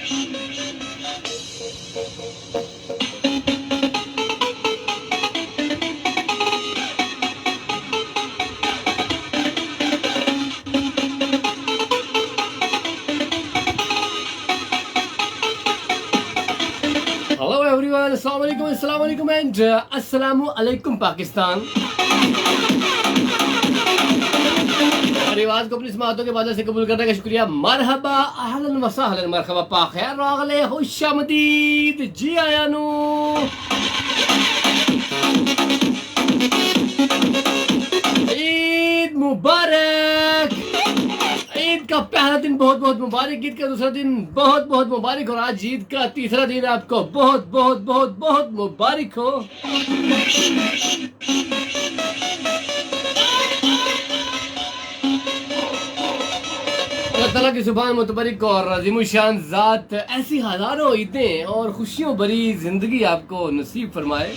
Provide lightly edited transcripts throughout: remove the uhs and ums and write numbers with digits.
Hello everyone, अस्सलाम वालेकुम and अस्सलामु अलैकुम पाकिस्तान। और आवाज को अपनी समातों के बाद से कबूल करने का शुक्रिया। मरहबा, अहलन व सहलन, मरहबा, पाखैर वागले, खुशामदीद, जी आयानू। ईद मुबारक। ईद का पहला दिन बहुत बहुत मुबारक, ईद का दूसरा दिन बहुत बहुत मुबारक, और आज ईद का तीसरा दिन आपको बहुत बहुत बहुत बहुत मुबारक हो। अल्लाह ताला की सुभान मुतबरिक और अज़ीमुशान ज़ात ऐसी हज़ारों ईदें और खुशियों भरी जिंदगी आपको नसीब फरमाए।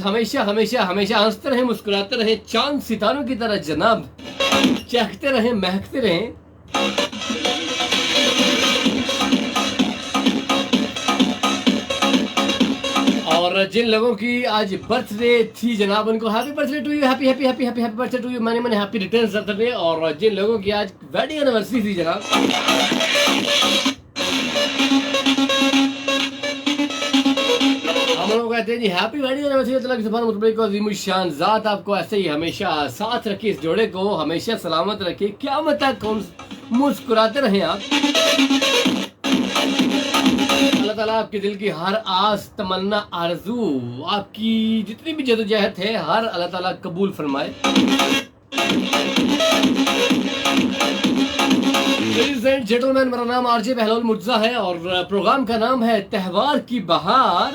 हमेशा हमेशा हमेशा हंसते रहें, मुस्कुराते रहें, चांद सितारों की तरह जनाब, चहकते रहें, महकते रहें। और जिन लोगों की आज बर्थडे थी जनाब, उनको happy birthday to you, happy happy happy happy happy birthday to you, मैंने मैंने happy returns of the day. और जिन लोगों की आज वेडिंग एनिवर्सरी थी जनाब, हम लोग कहते हैं जी हैप्पी वेडिंग एनिवर्सरी। अल्लाह की सुभान मुतबरिक और अज़ीमुशान ज़ात आपको ऐसे ही हमेशा साथ रखे, इस जोड़े को हमेशा सलामत रखे, क़यामत तक मुस्कुराते रहें आप। अल्लाह ताला आपके दिल की हर आस, तमन्ना, आरज़ू, आपकी जितनी भी जदोजहद है, हर अल्लाह ताला कबूल फरमाए। लेडीज एंड जेंटलमैन, मेरा नाम आरजे बहलोल मुर्तज़ा है और प्रोग्राम का नाम है त्योहार की बहार।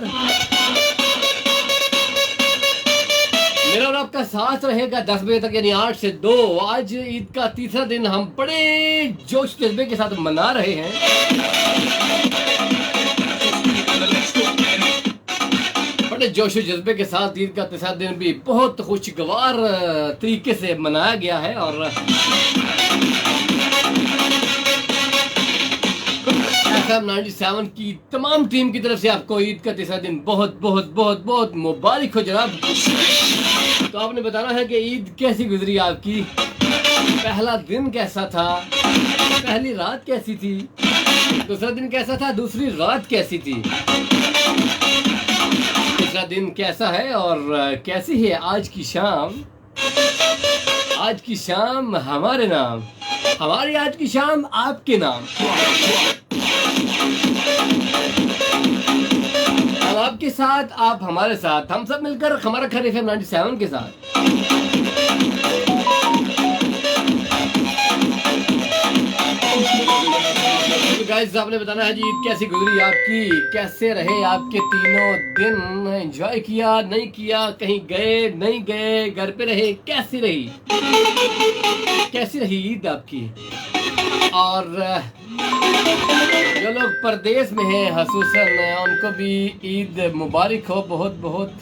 मेरा और आपका साथ रहेगा 10 बजे तक, यानी 8 से 2। आज ईद का तीसरा दिन हम बड़े जोश जज्बे के साथ मना रहे हैं। बड़े जोश जज्बे के साथ ईद का तीसरा दिन भी बहुत खुशगवार तरीके से मनाया गया है। और FM 97 की तमाम टीम की तरफ से आपको ईद का तीसरा दिन बहुत बहुत बहुत बहुत मुबारक हो जनाब। तो आपने बताना है कि ईद कैसी गुजरी आपकी, पहला दिन कैसा था, पहली रात कैसी थी, दूसरा दिन कैसा था, दूसरी रात कैसी थी, तीसरा दिन कैसा है और कैसी है आज की शाम। आज की शाम हमारे नाम, हमारी आज की शाम आपके नाम। अब आपके साथ, आप हमारे साथ, हम सब मिलकर हमारा घर FM 97 के साथ। गाइस, आपने बताना है जी ईद कैसी गुजरी आपकी, कैसे रहे आपके तीनों दिन, एंजॉय किया नहीं किया, कहीं गए नहीं गए, घर पे रहे, कैसी रही, कैसी रही ईद आपकी। और जो लोग परदेश में हैं खसूसन, उनको भी ईद मुबारक हो बहुत बहुत,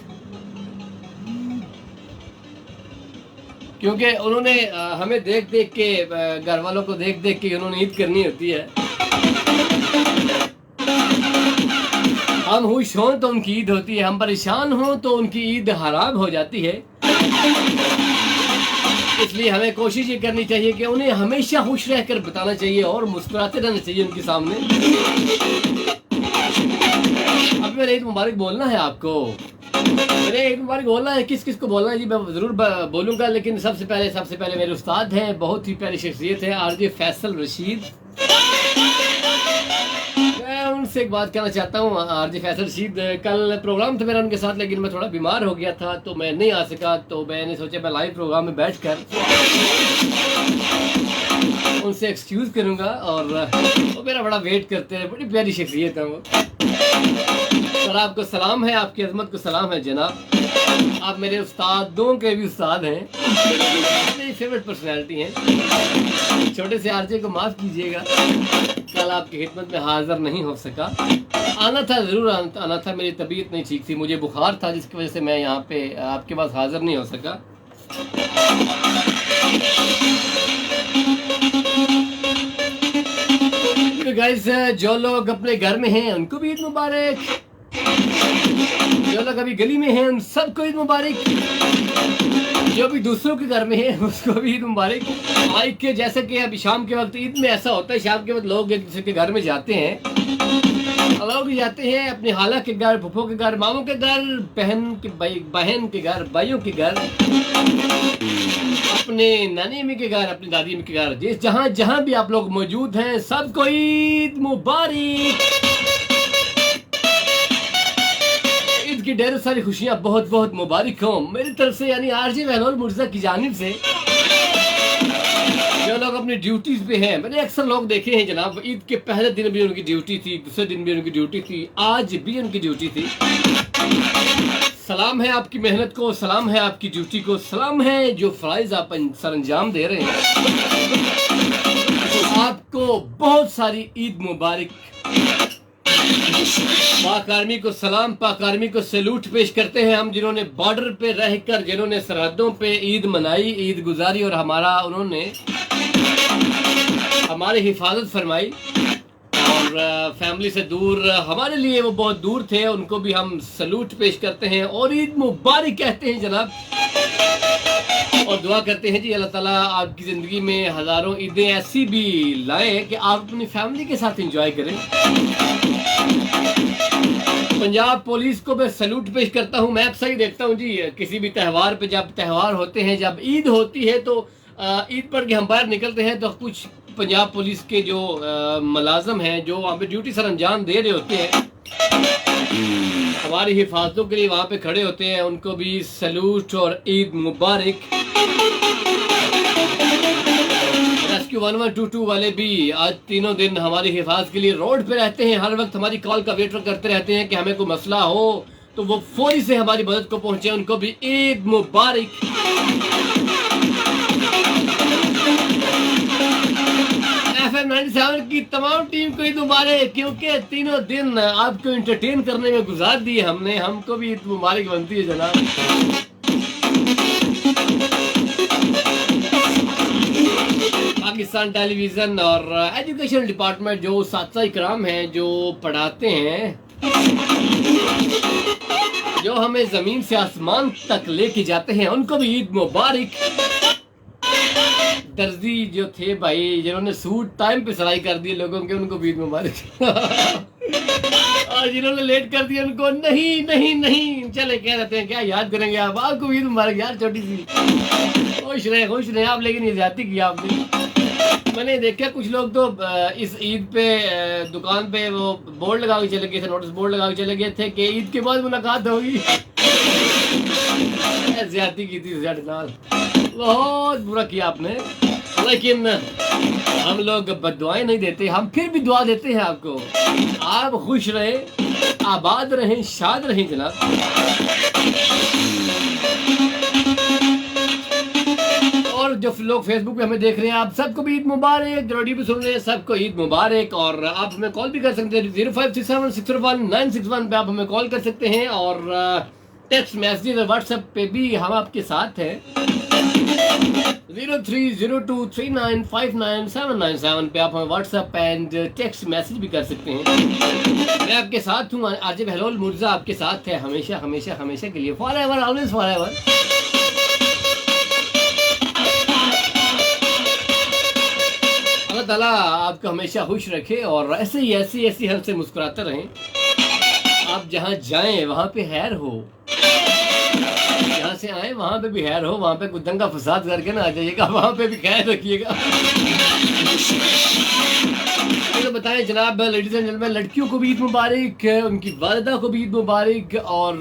क्योंकि उन्होंने हमें देख देख के, घर वालों को देख देख के उन्होंने ईद करनी होती है। हम खुश हों तो उनकी ईद होती है, हम परेशान हों तो उनकी ईद हराम हो जाती है। इसलिए हमें कोशिश ये करनी चाहिए कि उन्हें हमेशा खुश रहकर बताना चाहिए और मुस्कुराते रहना चाहिए उनके सामने। अब मेरे ईद मुबारक बोलना है आपको, मेरे ईद मुबारक बोलना है। किस किस को बोलना है जी, मैं ज़रूर बोलूँगा, लेकिन सबसे पहले मेरे उस्ताद हैं, बहुत ही प्यारी शख्सियत है, आरजे फैसल रशीद। मैं उनसे एक बात कहना चाहता हूँ। आरजे फैसल रशीद, कल प्रोग्राम था मेरा उनके साथ, लेकिन मैं थोड़ा बीमार हो गया था तो मैं नहीं आ सका। तो मैंने सोचा मैं लाइव प्रोग्राम में बैठकर उनसे एक्सक्यूज़ करूँगा, और वो मेरा बड़ा वेट करते हैं। बड़ी प्यारी शख्सियत है वो। और आपको सलाम है, आपकी अजमत को सलाम है जनाब। आप मेरे उस्तादों के भी उस्ताद हैं, मेरी फेवरेट पर्सनैलिटी हैं। छोटे से आरजे को माफ़ कीजिएगा, कल आपकी खिदमत में हाजिर नहीं हो सका। आना था, ज़रूर आना था, मेरी तबीयत नहीं ठीक थी, मुझे बुखार था, जिसकी वजह से मैं यहाँ पे आपके पास हाजिर नहीं हो सका। गाइस जो लोग अपने घर में हैं उनको भी ईद मुबारक, जो लोग अभी गली में हैं उन सबको ईद मुबारक, जो भी दूसरों के घर में है उसको भी ईद मुबारक। आज के जैसे कि अभी शाम के वक्त ईद में ऐसा होता है, शाम के वक्त लोग एक दूसरे के घर में जाते हैं, लोग जाते हैं अपने खाला के घर, फूफो के घर, मामू के घर, बहन के घर, भाइयों के घर, अपने नानी अम्मी के घर, अपनी दादी अम्मी के घर, जिस जहाँ जहाँ भी आप लोग मौजूद हैं सबको ईद मुबारक। ईद की ढेर सारी खुशियाँ बहुत बहुत मुबारक हो मेरी तरफ से, यानी आरजे बहनोल मुर्जा की जानिब से। जो लोग अपनी ड्यूटीज पे हैं, मैंने अक्सर लोग देखे हैं जनाब, ईद के पहले दिन भी उनकी ड्यूटी थी, दूसरे दिन भी उनकी ड्यूटी थी, आज भी उनकी ड्यूटी थी। सलाम है आपकी मेहनत को, सलाम है आपकी ड्यूटी को, सलाम है जो फराइज आप सरंजाम दे रहे हैं। आपको बहुत सारी ईद मुबारक। पाक आर्मी को सलाम, पाक आर्मी को सैल्यूट पेश करते हैं हम, जिन्होंने बॉर्डर पे रहकर, जिन्होंने सरहदों पे ईद मनाई, ईद गुजारी और उन्होंने हमारी हिफाजत फरमाई और फैमिली से दूर, हमारे लिए वो बहुत दूर थे, उनको भी हम सैल्यूट पेश करते हैं और ईद मुबारक कहते हैं जनाब। और दुआ करते हैं जी अल्लाह ताला आपकी ज़िंदगी में हज़ारों ईदें ऐसी भी लाए कि आप अपनी फैमिली के साथ एंजॉय करें। पंजाब पुलिस को मैं सैल्यूट पेश करता हूँ। मैं अक्सर ही देखता हूँ जी, किसी भी त्यौहार पे, जब त्यौहार होते हैं, जब ईद होती है तो ईद पढ़ के हम बाहर निकलते हैं तो कुछ पंजाब पुलिस के जो मुलाजम हैं, जो वहाँ पे ड्यूटी सर अंजाम दे रहे होते हैं, हमारी हिफाजतों के लिए वहाँ पे खड़े होते हैं, उनको भी सैल्यूट और ईद मुबारक। रेस्क्यू 1122 वाले भी आज तीनों दिन हमारी हिफाजत के लिए रोड पे रहते हैं, हर वक्त हमारी कॉल का वेट करते रहते हैं कि हमें कोई मसला हो तो वो फौरी से हमारी मदद को पहुंचे, उनको भी ईद मुबारक। FM 97 की तमाम टीम को ईद मुबारक, क्योंकि तीनों दिन आपको एंटरटेन करने में गुजार दिए हमने, हमको भी ईद मुबारक बनती है जनाब। पाकिस्तान टेलीविजन और एजुकेशन डिपार्टमेंट जो साथी इकराम हैं, जो पढ़ाते हैं, जो हमें जमीन से आसमान तक लेके जाते हैं, उनको भी ईद मुबारक। दर्जी जो थे भाई, जिन्होंने सूट टाइम पे सिलाई कर दिए लोगों के, उनको भी ईद मुबारक। और जिन्होंने लेट कर दिया उनको नहीं नहीं नहीं, चले कह रहते हैं क्या याद करेंगे आप, आपको ईद मुबारक यार, छोटी सी। खुश रहे आप, लेकिन ये ज्यादती किया आपने। मैंने देखा कुछ लोग तो इस ईद पे दुकान पे वो बोर्ड लगा के चले गए थे, नोटिस बोर्ड लगा के चले गए थे कि ईद के बाद मुलाकात होगी। ज्यादती की थी, बहुत बुरा किया आपने। लेकिन हम लोग बद्दुआएं नहीं देते, हम फिर भी दुआ देते हैं आपको, आप खुश रहे, आबाद रहें, शाद रहें जनाब। और जो लोग फेसबुक पे हमें देख रहे हैं, आप सबको भी ईद मुबारक, जो रेडियो पे सुन रहे हैं सबको ईद मुबारक। और आप हमें कॉल भी कर सकते हैं 0567601961 पे आप हमें कॉल कर सकते हैं, और टेक्स्ट मैसेज और व्हाट्सएप पे भी हम आपके साथ हैं। 030239599797 पे आप हमें व्हाट्सएप एंड टेक्स्ट मैसेज भी कर सकते हैं। मैं आपके साथ हूँ, आरजे बहलोल मुर्जा आपके साथ है हमेशा हमेशा हमेशा के लिए, forever, always forever. अल्लाह ताला आपको हमेशा खुश रखे और ऐसे ही ऐसी हमसे मुस्कुराते रहें। आप जहाँ जाएं वहाँ पे खैर हो, यहाँ से आए वहाँ पे भी खैर हो, वहाँ पे कुछ दंगा फसाद करके ना आ जाइएगा, वहाँ पे भी खैर रखिएगा। तो बताएं जनाब, लेडीज एंड जेंटलमैन, लड़कियों को भी ईद मुबारक, उनकी वालिदा को भी ईद मुबारक, और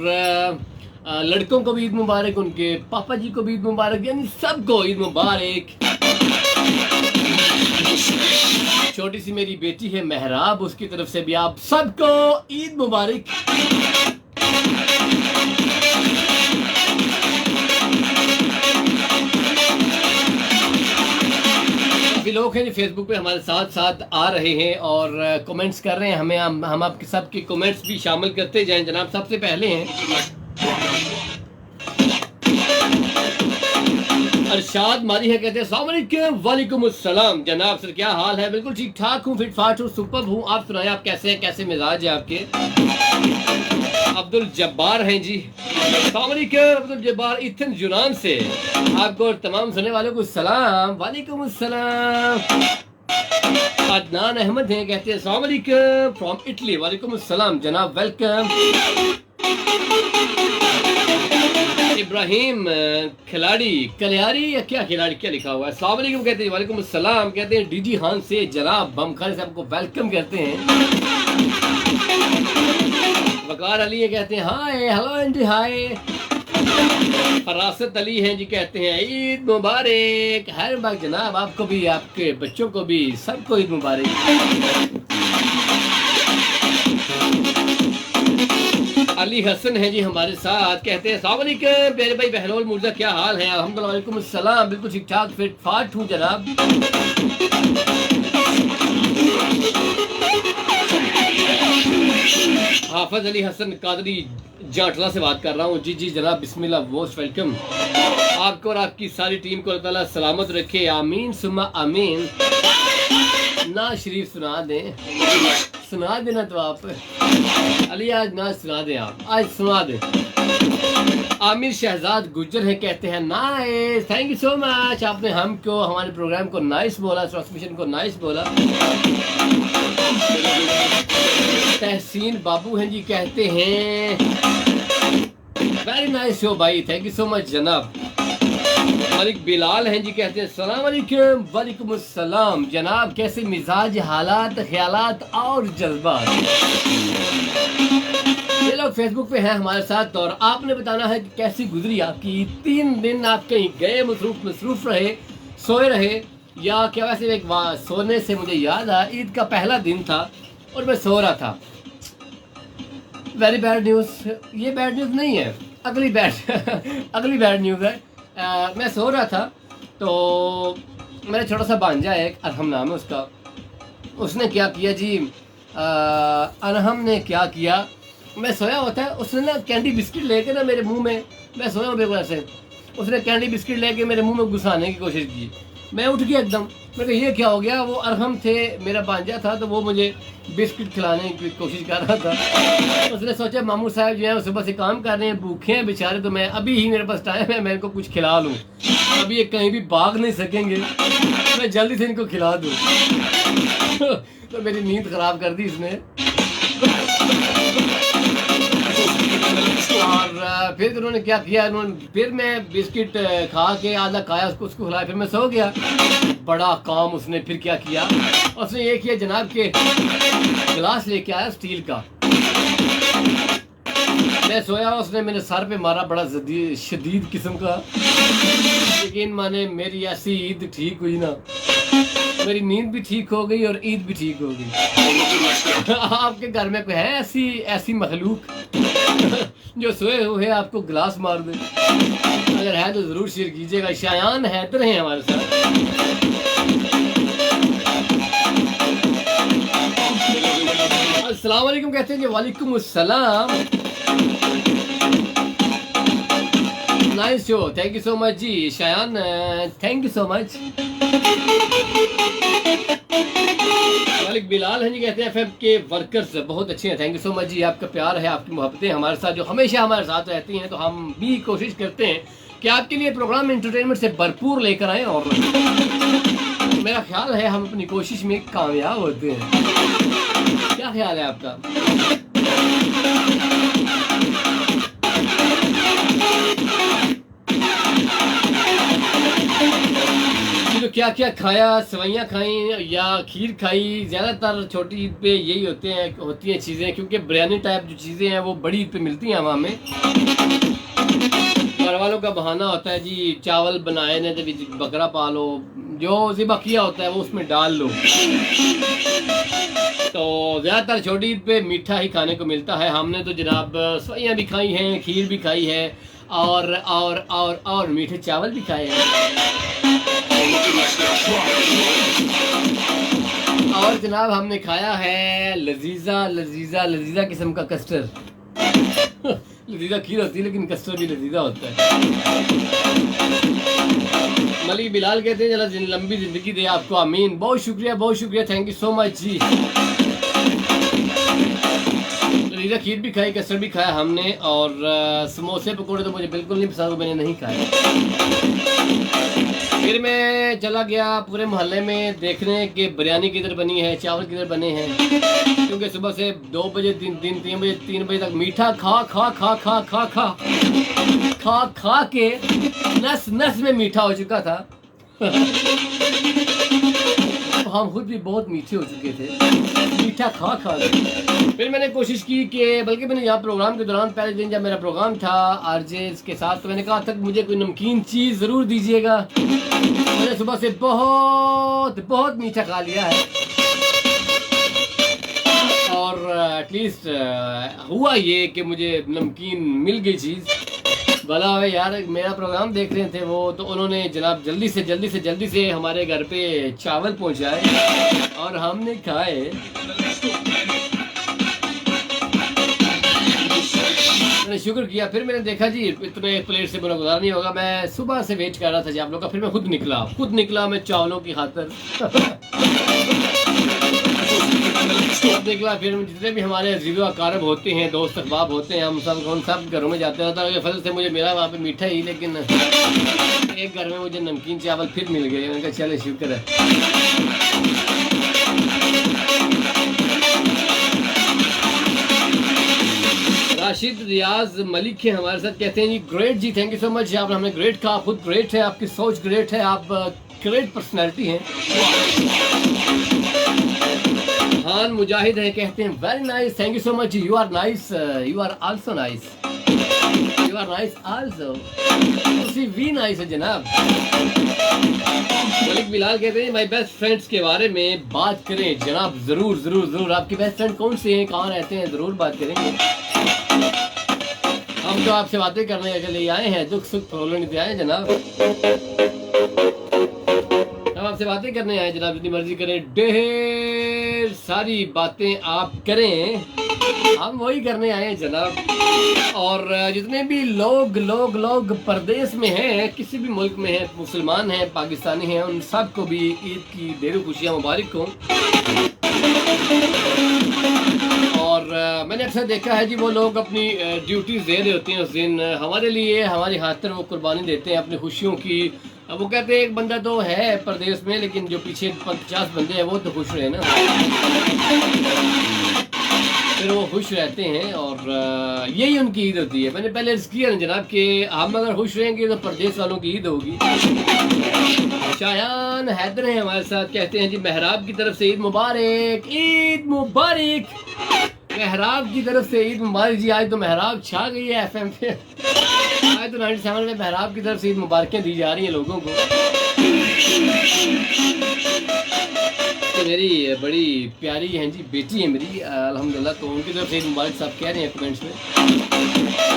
लड़कों को भी ईद मुबारक, उनके पापा जी को भी ईद मुबारक, यानी सबको ईद मुबारक। छोटी सी मेरी बेटी है मेहराब, उसकी तरफ से भी आप सबको ईद मुबारक। काफी लोग हैं जो फेसबुक पे हमारे साथ साथ आ रहे हैं और कमेंट्स कर रहे हैं, हमें हम आपके सबके कमेंट्स भी शामिल करते जाएं जनाब। सबसे पहले हैं अरशाद मारी है, कहते हैं अस्सलाम वालेकुम। वालेकुम अस्सलाम जनाब सर, क्या हाल है? बिल्कुल ठीक ठाक हूँ, फिट फाट हूँ, सुपर हूँ। आप सुनाए, आप कैसे हैं? कैसे मिजाज है आपके? अब्दुल जब्बार हैं जी, अस्सलाम वालेकुम अब्दुल जब्बार इथन यूनान से। आपको और तमाम सुनने वालों को सलाम। वालेकुम अस्सलाम। अदनान अहमद हैं, कहते हैं अस्सलाम वालेकुम फ्रॉम इटली। वालेकुम अस्सलाम जनाब, वेलकम। इब्राहिम खिलाड़ी कलियारी या क्या खिलाड़ी क्या लिखा हुआ है? अस्सलाम वालेकुम कहते हैं। वालेकुम अस्सलाम कहते हैं डीजी खान से जनाब बम खान से आपको वेलकम कहते हैं। वकार अली है, कहते हैं हाय हेलो एंडी हाय। फरासत अली हैं जी, कहते हैं ईद मुबारक। हर बार जनाब आपको भी, आपके बच्चों को भी, सबको ईद मुबारक। अली हसन है जी हमारे साथ, कहते हैं अस्सलाम वालेकुम मेरे भाई बहलोल मुर्जा, क्या हाल है? अल्हम्दुलिल्लाह वालेकुम अस्सलाम, बिल्कुल ठीक ठाक फिट फाट हूँ जनाब। हाफिज अली हसन कादरी जाटला से बात कर रहा हूँ। जी जी जनाब, बिस्मिल्लाह, मोस्ट वेलकम। आपको और आपकी सारी टीम को अल्लाह ताला सलामत रखे, आमीन सुम्मा आमीन। ना शरीफ सुना दें, सुना देना तो आप अली, आज ना सुना दें, आप आज सुना दें। आमिर शहजाद गुज्जर है, कहते हैं nice, thank you so much. आपने हमको, हमारे प्रोग्राम को नाइस बोला, ट्रांसमिशन को नाइस बोला। तहसीन बाबू हैं जी, कहते हैं वेरी नाइस शो भाई, थैंक यू सो मच जनाब। मालिक बिलाल हैं जी, कहते हैं अस्सलाम वालेकुम। वालेकुम अस्सलाम जनाब, कैसे मिजाज, हालात, ख्यालात और जज्बात? ये लोग फेसबुक पे हैं हमारे साथ और आपने बताना है कि कैसी गुजरी आपकी 3 दिन। आप कहीं गए, मसरूफ रहे, सोए रहे या क्या? वैसे एक सोने से मुझे याद आया, ईद का पहला दिन था और मैं सो रहा था। वेरी बैड न्यूज़, ये बैड न्यूज़ नहीं है, अगली बैड न्यूज़ है। मैं सो रहा था तो मेरा छोटा सा भांजा है, एक अरहम नाम है उसका, उसने क्या किया जी, अरहम ने क्या किया, मैं सोया होता है, उसने ना कैंडी बिस्किट लेके ना मेरे मुंह में, मैं सोया हूँ बिल्कुल ऐसे, उसने कैंडी बिस्किट लेके मेरे मुंह में घुसाने की कोशिश की। मैं उठ गया एकदम, मैं कहा ये क्या हो गया? वो अरहम थे, मेरा भांजा था, तो वो मुझे बिस्किट खिलाने की कोशिश कर रहा था। उसने सोचा मामू साहब जो है सुबह से काम कर रहे हैं, भूखे हैं बेचारे, तो मैं अभी ही, मेरे पास टाइम है, मैं इनको कुछ खिला लूँ, अभी ये कहीं भी भाग नहीं सकेंगे, मैं जल्दी से इनको खिला दूँ। तो मेरी नींद खराब कर दी इसने। और फिर उन्होंने क्या किया, फिर मैं बिस्किट खा के आधा खाया, उसको खिलाया, फिर मैं सो गया। बड़ा काम उसने फिर क्या किया, उसने ये किया जनाब के गिलास लेके आया स्टील का, मैं सोया, उसने मेरे सर पे मारा बड़ा शदीद किस्म का। लेकिन माने मेरी ऐसी ईद ठीक हुई ना, मेरी नींद भी ठीक हो गई और ईद भी ठीक हो गई। आपके घर में कोई है ऐसी मखलूक जो सोए हुए आपको गिलास मार दे? अगर है तो जरूर शेयर कीजिएगा। शायान हैदर हैं हमारे साथ। अस्सलाम वालेकुम कहते हैं जी। वालेकुम अस्सलाम। Nice show, thank you so much ji Shayan, thank you so much. Malik Bilal हैं जी, कहते हैं एफएम के वर्कर्स बहुत अच्छे हैं, थैंक यू सो मच जी। आपका प्यार है, आपकी मोहब्बतें हमारे साथ जो हमेशा हमारे साथ रहती हैं, तो हम भी कोशिश करते हैं कि आपके लिए प्रोग्राम एंटरटेनमेंट से भरपूर लेकर आए और मेरा ख्याल है हम अपनी कोशिश में कामयाब होते हैं। क्या ख्याल है आपका? तो क्या क्या खाया, सवैयाँ खाई या खीर खाई? ज़्यादातर छोटी ईद पे यही होती हैं चीज़ें, क्योंकि बिरयानी टाइप जो चीज़ें हैं वो बड़ी ईद पे मिलती हैं हमें। घर वालों का बहाना होता है जी चावल बनाए ने तो बकरा पालो, जो ज़िबा किया होता है वो उसमें डाल लो। तो ज़्यादातर छोटी ईद पे मीठा ही खाने को मिलता है। हमने तो जनाब सवैयाँ भी खाई हैं, खीर भी खाई है और मीठे चावल भी खाए हैं। और जनाब हमने खाया है लजीजा किस्म का कस्टर्ड। लजीजा खीर होती है लेकिन कस्टर्ड भी लजीजा होता है। मलिक बिलाल कहते हैं जरा लंबी जिंदगी दे आपको, आमीन। बहुत शुक्रिया, थैंक यू सो मच जी। लीजा खीर भी खाई, कस्टर्ड भी खाया हमने, और समोसे पकौड़े तो मुझे बिल्कुल नहीं पसंद, मैंने नहीं खाए। फिर मैं चला गया पूरे मोहल्ले में देखने कि बिरयानी किधर बनी है, चावल किधर बने हैं, क्योंकि सुबह से 2 बजे 3 बजे तक मीठा खा के नस नस में मीठा हो चुका था। हम खुद भी बहुत मीठे हो चुके थे मीठा खा के। फिर मैंने कोशिश की कि, बल्कि मैंने यहाँ प्रोग्राम के दौरान पहले दिन जब मेरा प्रोग्राम था आरजे के साथ, तो मैंने कहा था मुझे कोई नमकीन चीज़ ज़रूर दीजिएगा। मैंने सुबह से बहुत मीठा खा लिया है, और एटलीस्ट हुआ ये कि मुझे नमकीन मिल गई चीज़। भला है यार, मेरा प्रोग्राम देख रहे थे वो, तो उन्होंने जनाब जल्दी से हमारे घर पे चावल पहुंचाए और हमने खाए। मैंने शुक्र किया। फिर मैंने देखा जी इतने प्लेट से मेरा गुजारा नहीं होगा, मैं सुबह से वेट कर रहा था जी आप लोग का। फिर मैं खुद निकला मैं चावलों की खातर। निकला फिर जितने भी हमारे अजीज़ अकारब होते हैं, दोस्त अहबाब होते हैं, हम सब घरों में जाते रहता है। फजल से मुझे मिला वहाँ पे मीठा ही, लेकिन एक घर में मुझे नमकीन चावल फिर मिल गए। मैंने कहा चले शुक्र है। राशिद रियाज मलिक है हमारे साथ, कहते हैं जी ग्रेट जी, थैंक यू सो मच। आप हमने ग्रेट कहा, खुद ग्रेट है, आपकी सोच ग्रेट है, आप ग्रेट पर्सनैलिटी हैं। हान मुजाहिद है, कहते हैं very nice, thank you so much. You are nice, you are also nice, you are nice also, तुसी भी नाइस है जनाब। मलिक बिलाल कहते हैं माय बेस्ट फ्रेंड्स के बारे में बात करें जनाब। जरूर आपके बेस्ट फ्रेंड कौन से हैं, कहाँ रहते हैं, जरूर बात करेंगे। हम तो आपसे बातें करने के लिए आए हैं, दुख सुख फरोलने पे आए जनाब। हम आपसे बातें करने आए जनाब, जितनी मर्जी करें, ढेर सारी बातें आप करें, हम वही करने आए हैं जनाब। और जितने भी लोग परदेश में हैं, किसी भी मुल्क में हैं, मुसलमान हैं, पाकिस्तानी हैं, उन सबको भी ईद की ढेरों खुशियाँ मुबारक हो। और मैंने अक्सर देखा है जी वो लोग अपनी ड्यूटीज दे रहे होते हैं उस दिन हमारे लिए, हमारी खातिर वो कुर्बानी देते हैं अपनी खुशियों की। अब वो कहते हैं एक बंदा तो है परदेश में, लेकिन जो पीछे 50 बंदे हैं वो तो खुश रहे ना, फिर वो खुश रहते हैं, और यही उनकी ईद होती है। मैंने पहले अर्ज़ किया ना जनाब कि हम अगर खुश रहेंगे तो परदेश वालों की ईद होगी। शायान हैदर हैं हमारे साथ, कहते हैं जी महराब की तरफ से ईद मुबारक, ईद मुबारक, महराब की तरफ से ईद मुबारक जी। आज तो महराब छा गई है FM पे, आज तो 97 में महराब की तरफ से ईद मुबारकें दी जा रही हैं लोगों को। तो मेरी बड़ी प्यारी हैं जी, बेटी है मेरी अल्हम्दुलिल्लाह, तो उनकी तरफ से ईद मुबारक सब कह रहे हैं कमेंट्स में।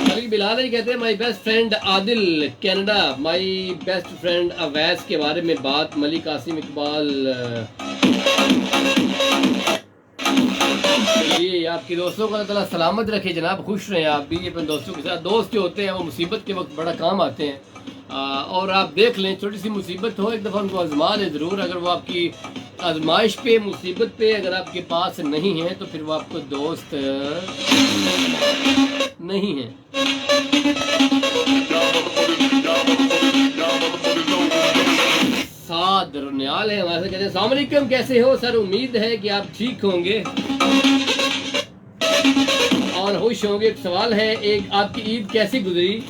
मलिक बिलाल ही कहते हैं my best friend Adil Canada, my best friend Awais के बारे में बात। मलिक आसिम इकबाल, ये आपके दोस्तों को अल्लाह ताला सलामत रखे जनाब, खुश रहें आप भी अपने दोस्तों के साथ। दोस्त जो होते हैं वो मुसीबत के वक्त बड़ा काम आते हैं, और आप देख लें छोटी सी मुसीबत हो, एक दफ़ा उनको आजमा लें ज़रूर। अगर वो आपकी आजमाइश पे, मुसीबत पे अगर आपके पास नहीं है तो फिर वो आपको दोस्त नहीं है। साद रनियाल है हमारे साथ, कहते हैं अस्सलाम वालेकुम, कैसे हो सर, उम्मीद है कि आप ठीक होंगे और खुश होंगे। एक सवाल है, एक आपकी ईद कैसी गुजरी?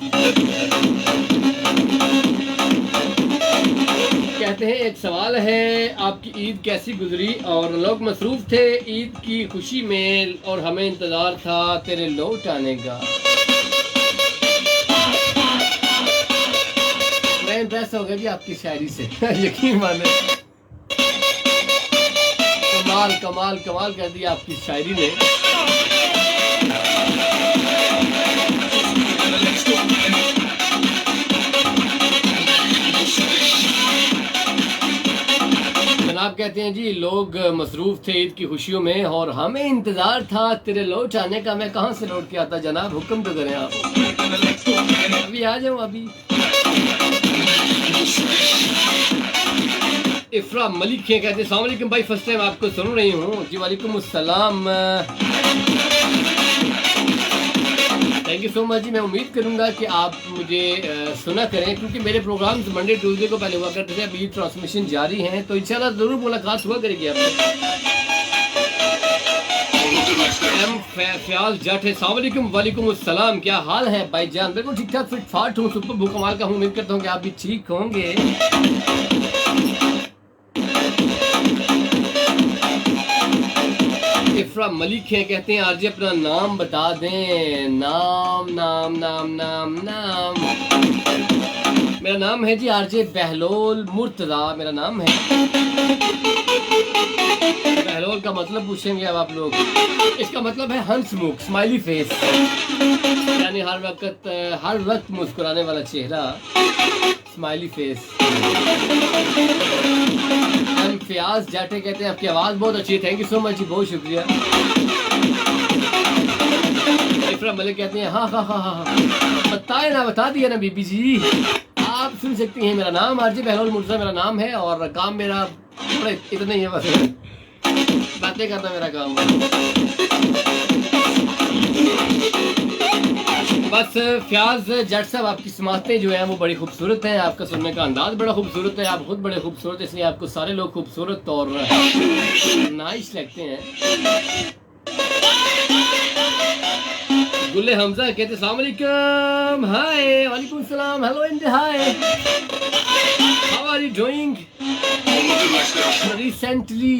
कहते हैं एक सवाल है आपकी ईद कैसी गुजरी, और लोग मसरूफ थे ईद की खुशी में और हमें इंतजार था तेरे लौट आने का। मैं इम्प्रेस हो गया जी आपकी शायरी से यकीन माने, कमाल कर दिया आपकी शायरी ने। जनाब कहते हैं जी लोग मसरूफ थे ईद की खुशियों में और हमें इंतजार था तेरे लौट आने का। मैं कहाँ से लौट के आता जनाब, हुक्म तो करें आप, अभी आ जाओ अभी। इफ्रा मलिक हैं, कहते हैं अस्सलाम वालेकुम भाई, फर्स्ट टाइम आपको सुन रही हूँ जी। वालेकुम अस्सलाम, थैंक यू सो मच जी। मैं उम्मीद करूंगा कि आप मुझे सुना करें, क्योंकि मेरे प्रोग्राम्स मंडे ट्यूसडे को पहले हुआ करते थे, अभी ट्रांसमिशन जारी हैं, तो इंशाल्लाह ज़रूर मुलाकात हुआ करेगी आपसे। एम फ़याज़ जट है, अस्सलाम वालेकुम। वालेकुम अस्सलाम, क्या हाल है भाईजान? बिल्कुल ठीक ठाक, फिट फाट हूँ, सुपर भूकमाल का हूँ। उम्मीद करता हूँ कि आप भी ठीक होंगे। इफ्रा मलिक है, कहते हैं आरजे अपना नाम बता दें। नाम नाम नाम नाम नाम मेरा नाम है जी आरजे बहलोल मुर्तज़ा, मेरा नाम है। बहलोल का मतलब पूछेंगे अब आप लोग। इसका मतलब है हंसमुख, स्माइली फेस, यानी हर वक्त मुस्कुराने वाला चेहरा, स्माइली फेस। एम फ़याज़ जाटे कहते हैं आपकी आवाज़ बहुत अच्छी है, थैंक यू सो मच जी, बहुत शुक्रिया। इफ्रा मलिक कहते हैं हाँ हाँ हाँ हाँ बताए ना, बता दिया ना बीबी जी, आप सुन सकती हैं। मेरा नाम आरजे बहलोल मुर्तज़ा मेरा नाम है, और काम मेरा इतना ही है, बस बातें करना मेरा काम है। बस फ़याज़ जट साहब, आपकी समातें जो हैं वो बड़ी खूबसूरत हैं, आपका सुनने का अंदाज़ बड़ा खूबसूरत है, आप खुद बड़े खूबसूरत, इसलिए आपको सारे लोग खूबसूरत और नाइस लगते हैं। गुल्ले हमजा कहते हैं अस्सलाम वालेकुम, हाय, वालेकुम सलाम, hello and hi, how are you doing recently?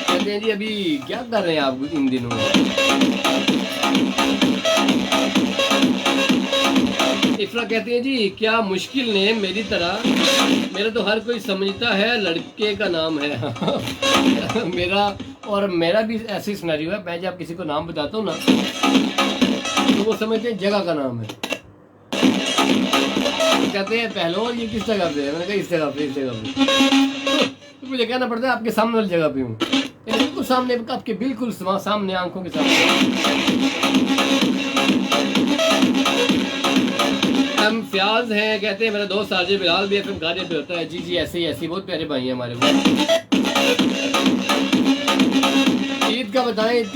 कहते हैं जी अभी क्या कर रहे हैं आप इन दिनों? इफ्रा कहते हैं जी क्या मुश्किल ने मेरी तरह, मेरा तो हर कोई समझता है लड़के का नाम है। मेरा भी ऐसी सिनेरियो है, मैं जब किसी को नाम बताता हूँ ना तो वो समझते हैं जगह का नाम है। तो कहते हैं बहलोल ये किस जगह पे है? मैंने कहा इस जगह पे। तो मुझे कहना पड़ता है आपके सामने वाली जगह पे हूँ, बिल्कुल सामने, आपके बिल्कुल सामने, आंखों के सामने। हम फ़याज़ हैं, कहते हैं मेरा दोस्त आरजे बिलाल भी एफएम गाड़ी पे होता है। जी जी, ऐसे ही बहुत प्यारे भाई हैं हमारे वो। ईद का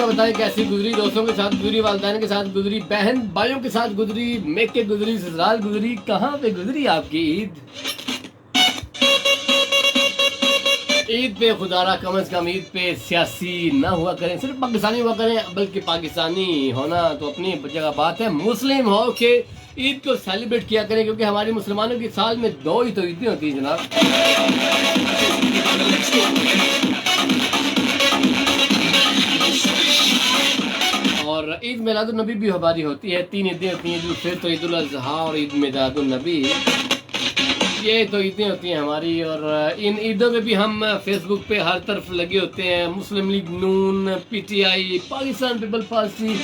बताएं कैसी गुजरी? दोस्तों के साथ गुजरी, वालिदैन के साथ गुजरी, बहन भाइयों के साथ गुजरी, मेके गुजरी, ससुराल गुजरी, कहाँ पे गुजरी आपकी ईद? ईद पे खुदारा कम से कम ईद पे सियासी ना हुआ करें, सिर्फ पाकिस्तानी हुआ करें, बल्कि पाकिस्तानी होना तो अपनी जगह बात है, मुस्लिम हो के ईद को सेलिब्रेट किया करें, क्योंकि हमारे मुसलमानों की साल में 2 ही तो ईदें होती हैं जनाब। और ईद मिलादुन नबी भी हमारी होती है, 3 ईदें होती हैं, ईद उल फितर, ईद उल अज़हा और ईद मिलादुन नबी, ये तो ईदें होती हैं हमारी। और इन ईदों में भी हम फेसबुक पे हर तरफ लगे होते हैं, मुस्लिम लीग नून, पीटीआई, पाकिस्तान पीपल पार्टी,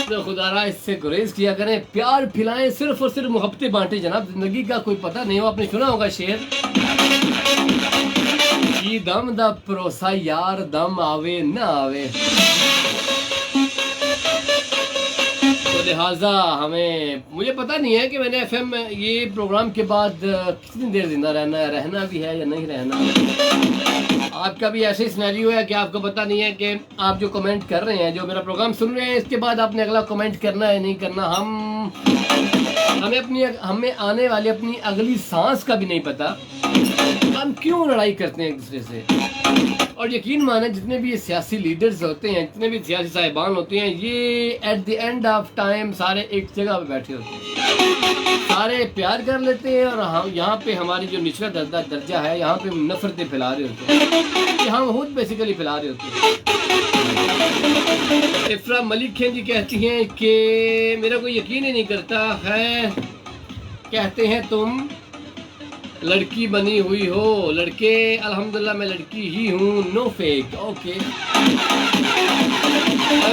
तो खुदारा इससे गुरेज किया करें, प्यार फैलाएं, सिर्फ और सिर्फ मोहब्बतें बांटें जनाब, जिंदगी का कोई पता नहीं हो। आपने सुना होगा शेर, ये दम दा भरोसा यार, दम आवे ना आवे, तो लिहाजा मुझे पता नहीं है कि मैंने एफएम ये प्रोग्राम के बाद कितनी देर जिंदा रहना भी है या नहीं रहना। आपका भी ऐसे सिनेरियो है कि आपको पता नहीं है कि आप जो कमेंट कर रहे हैं, जो मेरा प्रोग्राम सुन रहे हैं, इसके बाद आपने अगला कमेंट करना है नहीं करना। हमें आने वाली अपनी अगली सांस का भी नहीं पता, हम क्यों लड़ाई करते हैं एक दूसरे से। और यकीन माने जितने भी ये सियासी लीडर्स होते हैं, जितने भी सियासी साहिबान होते हैं, ये at the end of time सारे एक जगह पे बैठे होते हैं, सारे प्यार कर लेते हैं, और हम यहाँ पे हमारी जो निचला दर्जा है, यहाँ पे नफरतें फैला रहे होते हैं, हम खुद बेसिकली फैला रहे होते हैं। इफ्रा मलिक हैं जी, कहती हैं कि मेरा कोई यकीन ही नहीं करता है, कहते हैं तुम लड़की बनी हुई हो। लड़के अल्हम्दुलिल्लाह मैं लड़की ही हूँ, नो फेक, ओके।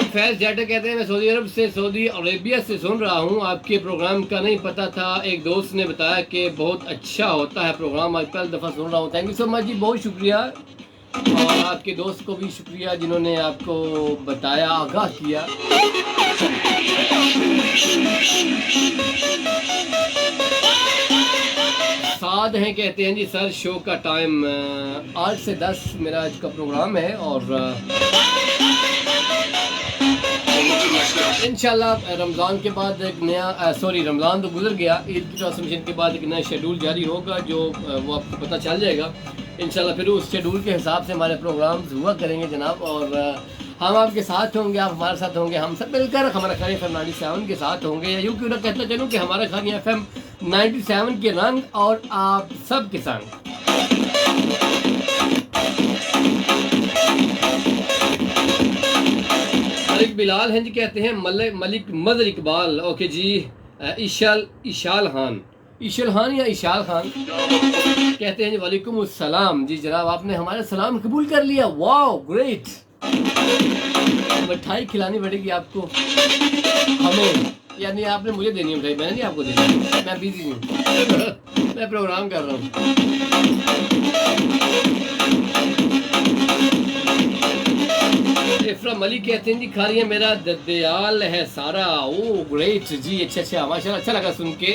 फैज़ जाटा कहते हैं मैं सऊदी अरेबिया से सुन रहा हूँ, आपके प्रोग्राम का नहीं पता था, एक दोस्त ने बताया कि बहुत अच्छा होता है प्रोग्राम, आज पहली दफ़ा सुन रहा हूँ। थैंक यू सो मच जी, बहुत शुक्रिया, और आपके दोस्त को भी शुक्रिया जिन्होंने आपको बताया, आगाह किया। हैं, कहते हैं जी सर शो का टाइम 8 से 10 मेरा आज का प्रोग्राम है और इंशाल्लाह रमज़ान के बाद एक नया रमज़ान तो गुजर गया, ईद की ट्रांसमिशन के बाद एक नया शेड्यूल जारी होगा जो वो आपको पता चल जाएगा इंशाल्लाह। फिर उस शेड्यूल के हिसाब से हमारे प्रोग्राम्स हुआ करेंगे जनाब, और हम आपके साथ होंगे, आप हमारे साथ होंगे, हम सब मिलकर हमारा खानी FM 97 के साथ होंगे। या यूँ क्यों ना कहता चलूँ कि हमारा खानी FM 97 के रंग और आप सब के संग। मलिक बिलाल हैं जी, कहते हैं मलिक मदर इकबाल, ओके जी। इशाल खान या इशाल खान कहते हैं जी वालेकुम अस्सलाम जी जनाब, आपने हमारा सलाम कबूल कर लिया, वाओ ग्रेट। मिठाई खिलानी पड़ेगी आपको हमें, यानी आपने मुझे देनी है मिठाई, मैंने नहीं आपको देनी, मैं बिजी हूँ मैं प्रोग्राम कर रहा हूँ। इफ्रा मलिक कहते हैं जी खा रही है मेरा ददयाल है सारा, ओ ग्रेट जी, अच्छा माशाल्लाह, अच्छा लगा सुन के।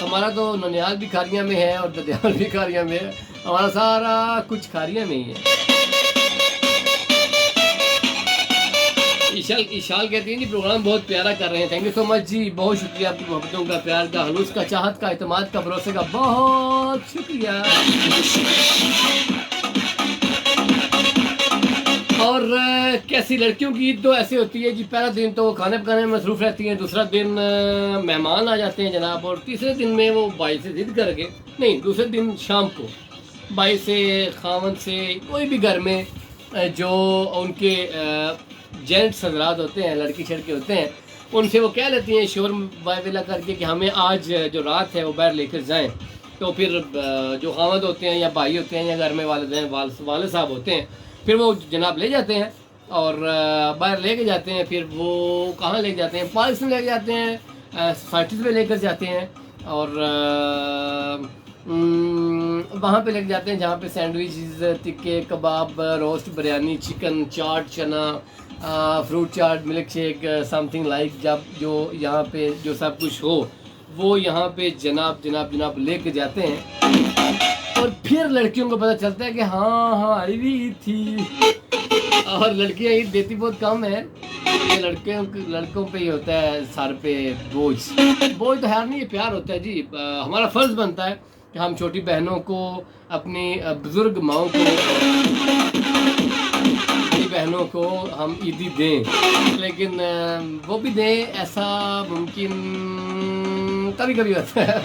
हमारा तो ननियाल भी खारियाँ में है और ददयाल भी खारियाँ में है, हमारा सारा कुछ खारियाँ में ही है। इशाल कहती हैं जी प्रोग्राम बहुत प्यारा कर रहे हैं, थैंक यू सो मच जी, बहुत शुक्रिया आपकी मोहब्बतों का, प्यार का, हलूस का, चाहत का, इत्मीनान का, भरोसे का, बहुत शुक्रिया। और कैसी लड़कियों की ईद तो ऐसे होती है जी, पहला दिन तो खाने पकाने में मसरूफ़ रहती हैं, दूसरा दिन मेहमान आ जाते हैं जनाब, और तीसरे दिन में वो भाई से जिद करके, नहीं दूसरे दिन शाम को भाई से, खावन से, कोई भी घर में जो उनके जेंट्स हजरात होते हैं, लड़की छड़के होते हैं, उनसे वो कह लेती हैं शोर वायविला करके कि हमें आज जो रात है वो बाहर लेकर जाएं। तो फिर जो खावंद होते हैं या भाई होते हैं या घर में वाले साहब होते हैं, फिर वो जनाब ले जाते हैं और बाहर लेके जाते हैं। फिर वो कहाँ ले जाते हैं, पार्क में ले जाते हैं, सोसाइटीज़ में लेकर जाते हैं और वहाँ पे लेके जाते हैं जहाँ पे सैंडविचेस, टिक्के, कबाब, रोस्ट, बिरयानी, चिकन, चाट, चना, फ्रूट चाट, मिल्क शेक, समथिंग लाइक, जब जो यहाँ पे जो सब कुछ हो वो यहाँ पे जनाब लेके जाते हैं। और फिर लड़कियों को पता चलता है कि हाँ आई भी थी, और लड़कियाँ ईद देती बहुत कम है, ये लड़कों पे ही होता है सर पे बोझ तो है नहीं, ये प्यार होता है जी। हमारा फ़र्ज़ बनता है कि हम छोटी बहनों को, अपनी बुज़ुर्ग माओं को, अपनी बहनों को हम ईदी दें, लेकिन वो भी दें ऐसा मुमकिन कभी कभी होता है,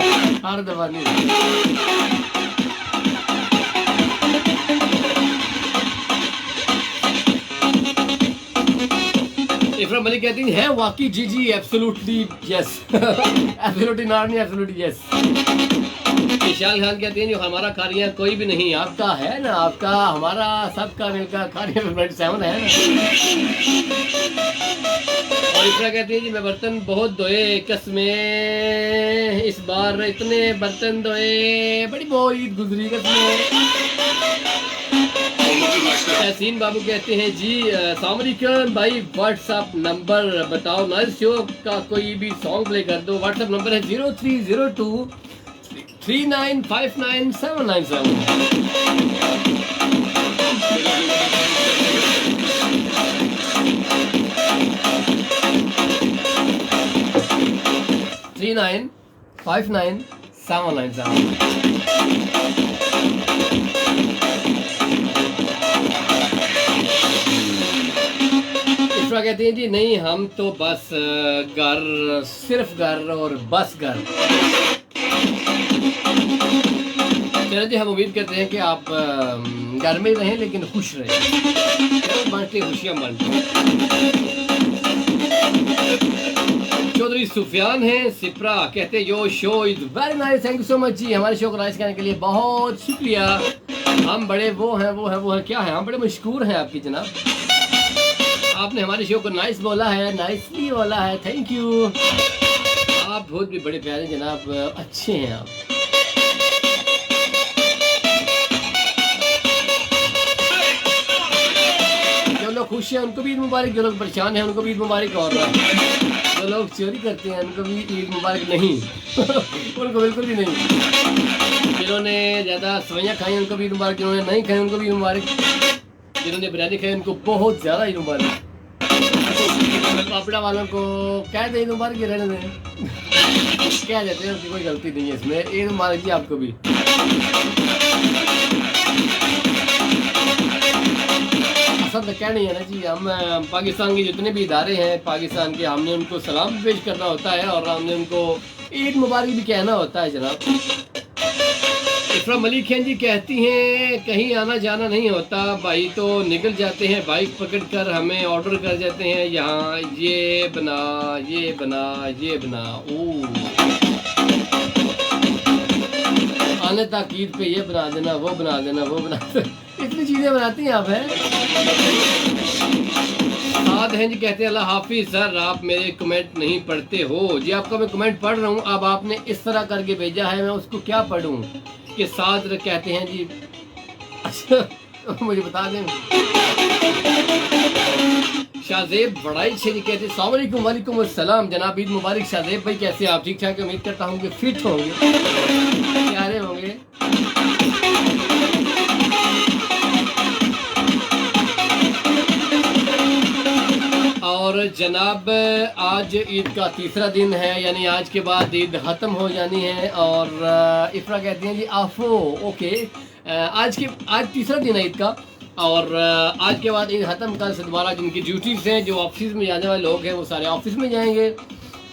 हर दफ़ा नहीं। इफ्रा मलिक कहती है वाकई जी एब्सोल्युटली यस एब्सोल्युटली नॉट नहीं, एब्सोल्युटली यस। इशाल खान कहती हैं जो हमारा खारियाँ कोई भी नहीं, आपका है ना, आपका हमारा सबका मिलकर खारियाँ 97 है ना। और इफ्रा कहती है जी मैं बर्तन बहुत धोए, कसमें इस बार इतने बर्तन धोए, बड़ी बहुत ईद गुजरी कसमें। तहसीन बाबू कहते हैं जी अस्सलाम वालेकुम भाई, व्हाट्सअप नंबर बताओ, नाइस शो का कोई भी सॉन्ग प्ले कर दो। व्हाट्सअप नंबर है 0302 3959 797। 3959 797। कहते हैं जी नहीं हम तो बस घर, सिर्फ घर और बस घर। चलो जी, हम उम्मीद करते हैं कि आप घर में रहें लेकिन खुश रहें, बांटते खुशियाँ बांटते। चौधरी सुफियान हैं सिप्रा, कहते yo show is very nice, thank you so much जी, हमारे शो को नाइस करने के लिए बहुत शुक्रिया। हम बड़े वो हैं क्या है, हम बड़े मशहूर हैं आपकी जनाब, आपने हमारे शो को नाइस बोला है, नाइसली बोला है, थैंक यू। आप बहुत भी बड़े प्यारे जनाब, अच्छे हैं आप। खुश हैं उनको भी ईद मुबारक, जो लोग परेशान हैं उनको भी ईद मुबारक, और जो लोग चोरी करते हैं उनको भी ईद मुबारक नहीं उनको बिल्कुल भी नहीं। जिन्होंने ज़्यादा सवैयाँ खाई उनको भी ईद मुबारक, जिन्होंने नहीं खाई उनको भी ईद मुबारक, जिन्होंने बिरयानी खाई उनको बहुत ज़्यादा ईद मुबारक। पापड़ा वालों को कह दे ईद मुबारक, रहने दें कह देते हैं, उनकी कोई गलती नहीं है इसमें। ईद मुबारक जी आपको भी। असल तो क्या नहीं है ना जी, हम पाकिस्तान के जितने भी इदारे हैं पाकिस्तान के, हमने उनको सलाम पेश करना होता है और हमने उनको ईद मुबारक भी कहना होता है जनाब। इफ्रा मलिक हैं जी कहती हैं कहीं आना जाना नहीं होता, भाई तो निकल जाते हैं बाइक पकड़ कर, हमें ऑर्डर कर जाते हैं यहाँ ये बना ये बना ये बना। आने तक ईद पे ये बना देना वो बना देना वो बना देना, इतनी चीज़ें बनाती हैं आप हैं। साद हैं जी कहते हैं अल्लाह हाफिज़ सर, आप मेरे कमेंट नहीं पढ़ते हो। जी आपका मैं कमेंट पढ़ रहा हूँ, अब आपने इस तरह करके भेजा है, मैं उसको क्या पढ़ूँ कि साद कहते हैं जी। अच्छा मुझे बता दें। शाहजेब बड़ाई छे जी कहते हैं अस्सलाम वालेकुम अस्सलाम जनाब, ईद मुबारक शाहजेब भाई, कैसे आप? ठीक ठाक, उम्मीद करता हूँ कि फिट होंगे, प्यारे होंगे। और जनाब आज ईद का तीसरा दिन है, यानी आज के बाद ईद ख़त्म हो जानी है। और इफ्रा कहती हैं जी आफो ओके, आज तीसरा दिन है ईद का, और आज के बाद ईद ख़त्म, कल से दोबारा जिनकी ड्यूटीज़ हैं, जो ऑफिस में जाने वाले लोग हैं वो सारे ऑफिस में जाएंगे,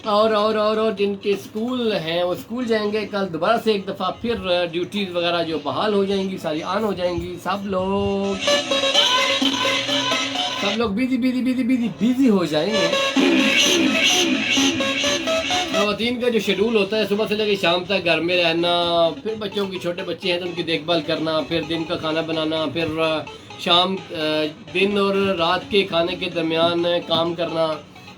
और जिनके स्कूल हैं वो स्कूल जाएंगे। कल दोबारा से एक दफ़ा फिर ड्यूटीज़ वगैरह जो बहाल हो जाएंगी सारी ऑन हो जाएंगी। सब लोग बिजी हो जाएंगे। ख़वातीन का जो शेड्यूल होता है सुबह से लेकर शाम तक घर में रहना, फिर बच्चों की, छोटे बच्चे हैं तो उनकी देखभाल करना, फिर दिन का खाना बनाना, फिर शाम दिन और रात के खाने के दरमियान काम करना।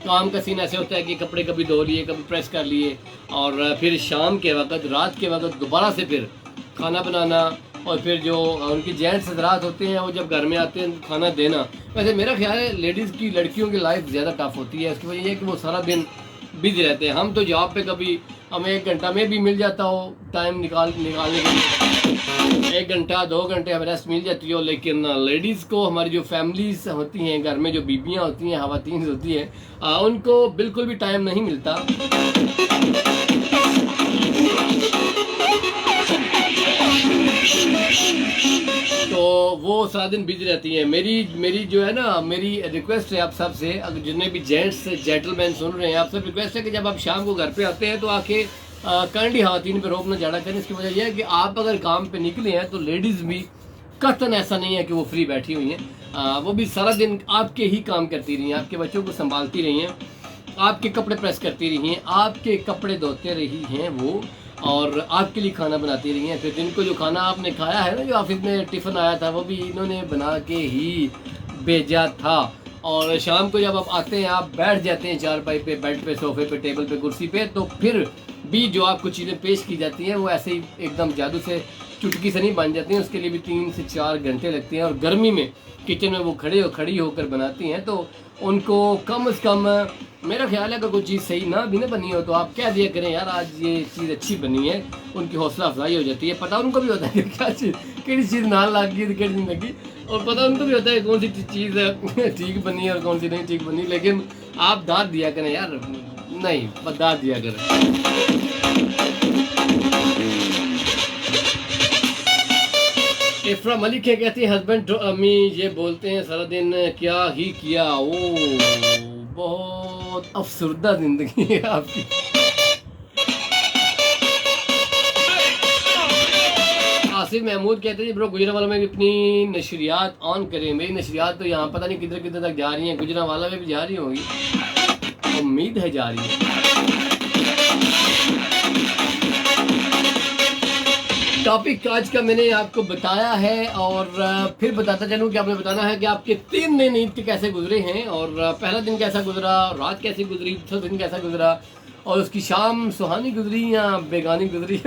काम का सीन ऐसे होता है कि कपड़े कभी धो लिए कभी प्रेस कर लिए, और फिर शाम के वक्त रात के वक्त दोबारा से फिर खाना बनाना, और फिर जो उनकी जेंट्स हजरात होते हैं वो जब घर में आते हैं खाना देना। वैसे मेरा ख्याल है लेडीज़ की, लड़कियों की लाइफ ज़्यादा टफ होती है, इसकी वजह यह है कि वो सारा दिन बिजी रहते हैं। हम तो जॉब पे कभी हमें 1 घंटा में भी मिल जाता हो टाइम निकालने के लिए, 1 घंटा 2 घंटे हमें रेस्ट मिल जाती हो, लेकिन लेडीज़ को, हमारी जो फैमिलीज होती हैं घर में, जो बीबियाँ होती हैं, ख़वातीन होती हैं, उनको बिल्कुल भी टाइम नहीं मिलता। तो वो सारा दिन बिजी रहती हैं। मेरी जो है ना, मेरी रिक्वेस्ट है आप सब से, अगर जितने भी जेंट्स जेंटलमैन सुन रहे हैं, आप सब रिक्वेस्ट है कि जब आप शाम को घर पे आते हैं तो आके काइंडली ख़वातीन पे रोक न चढ़ा करें। इसकी वजह यह है कि आप अगर काम पे निकले हैं तो लेडीज़ भी कतन ऐसा नहीं है कि वो फ्री बैठी हुई हैं, वो भी सारा दिन आपके ही काम करती रही हैं, आपके बच्चों को संभालती रही हैं, आपके कपड़े प्रेस करती रही हैं, आपके कपड़े धोते रही हैं वो, और आपके लिए खाना बनाती रही हैं। फिर दिन को जो खाना आपने खाया है ना, जो ऑफिस में टिफ़िन आया था, वो भी इन्होंने बना के ही भेजा था। और शाम को जब आप आते हैं, आप बैठ जाते हैं चारपाई पे, बेड पे, सोफे पे, टेबल पे, कुर्सी पे, तो फिर भी जो आपको चीज़ें पेश की जाती हैं वो ऐसे ही एकदम जादू से, चुटकी से नहीं बन जाती हैं। उसके लिए भी 3 से 4 घंटे लगते हैं, और गर्मी में किचन में वो खड़ी होकर बनाती हैं, तो उनको कम से कम मेरा ख्याल है कि कोई चीज़ सही ना भी ना बनी हो तो आप कह दिया करें यार आज ये चीज़ अच्छी बनी है, उनकी हौसला अफजाई हो जाती है। पता उनको भी होता है कि क्या चीज़, किसी चीज़ ना लगी तो नहीं लगी, और पता उनको भी होता है कौन सी चीज़ ठीक बनी है और कौन सी नहीं ठीक बनी, लेकिन आप दाद दिया करें यार, नहीं बस दाद दिया करें। इफ्रा मलिक है कहती है हस्बैंड तो अम्मी ये बोलते हैं सारा दिन क्या ही किया। ओ बहुत अफसरदा जिंदगी है आपकी। आसिफ महमूद कहते हैं ब्रो गुजरावाला में भी अपनी नशरियात ऑन करें। मेरी नशरियात तो यहाँ पता नहीं किधर किधर तक जा रही हैं, गुजरावाला में भी जा रही होगी, उम्मीद है जा रही है। टॉपिक आज का मैंने आपको बताया है, और फिर बताता चलूँ कि आपने बताना है कि आपके 3 दिन ईद के कैसे गुजरे हैं, और पहला दिन कैसा गुजरा, रात कैसी गुजरी, दूसरा दिन कैसा गुजरा, और उसकी शाम सुहानी गुजरी या बेगानी गुजरी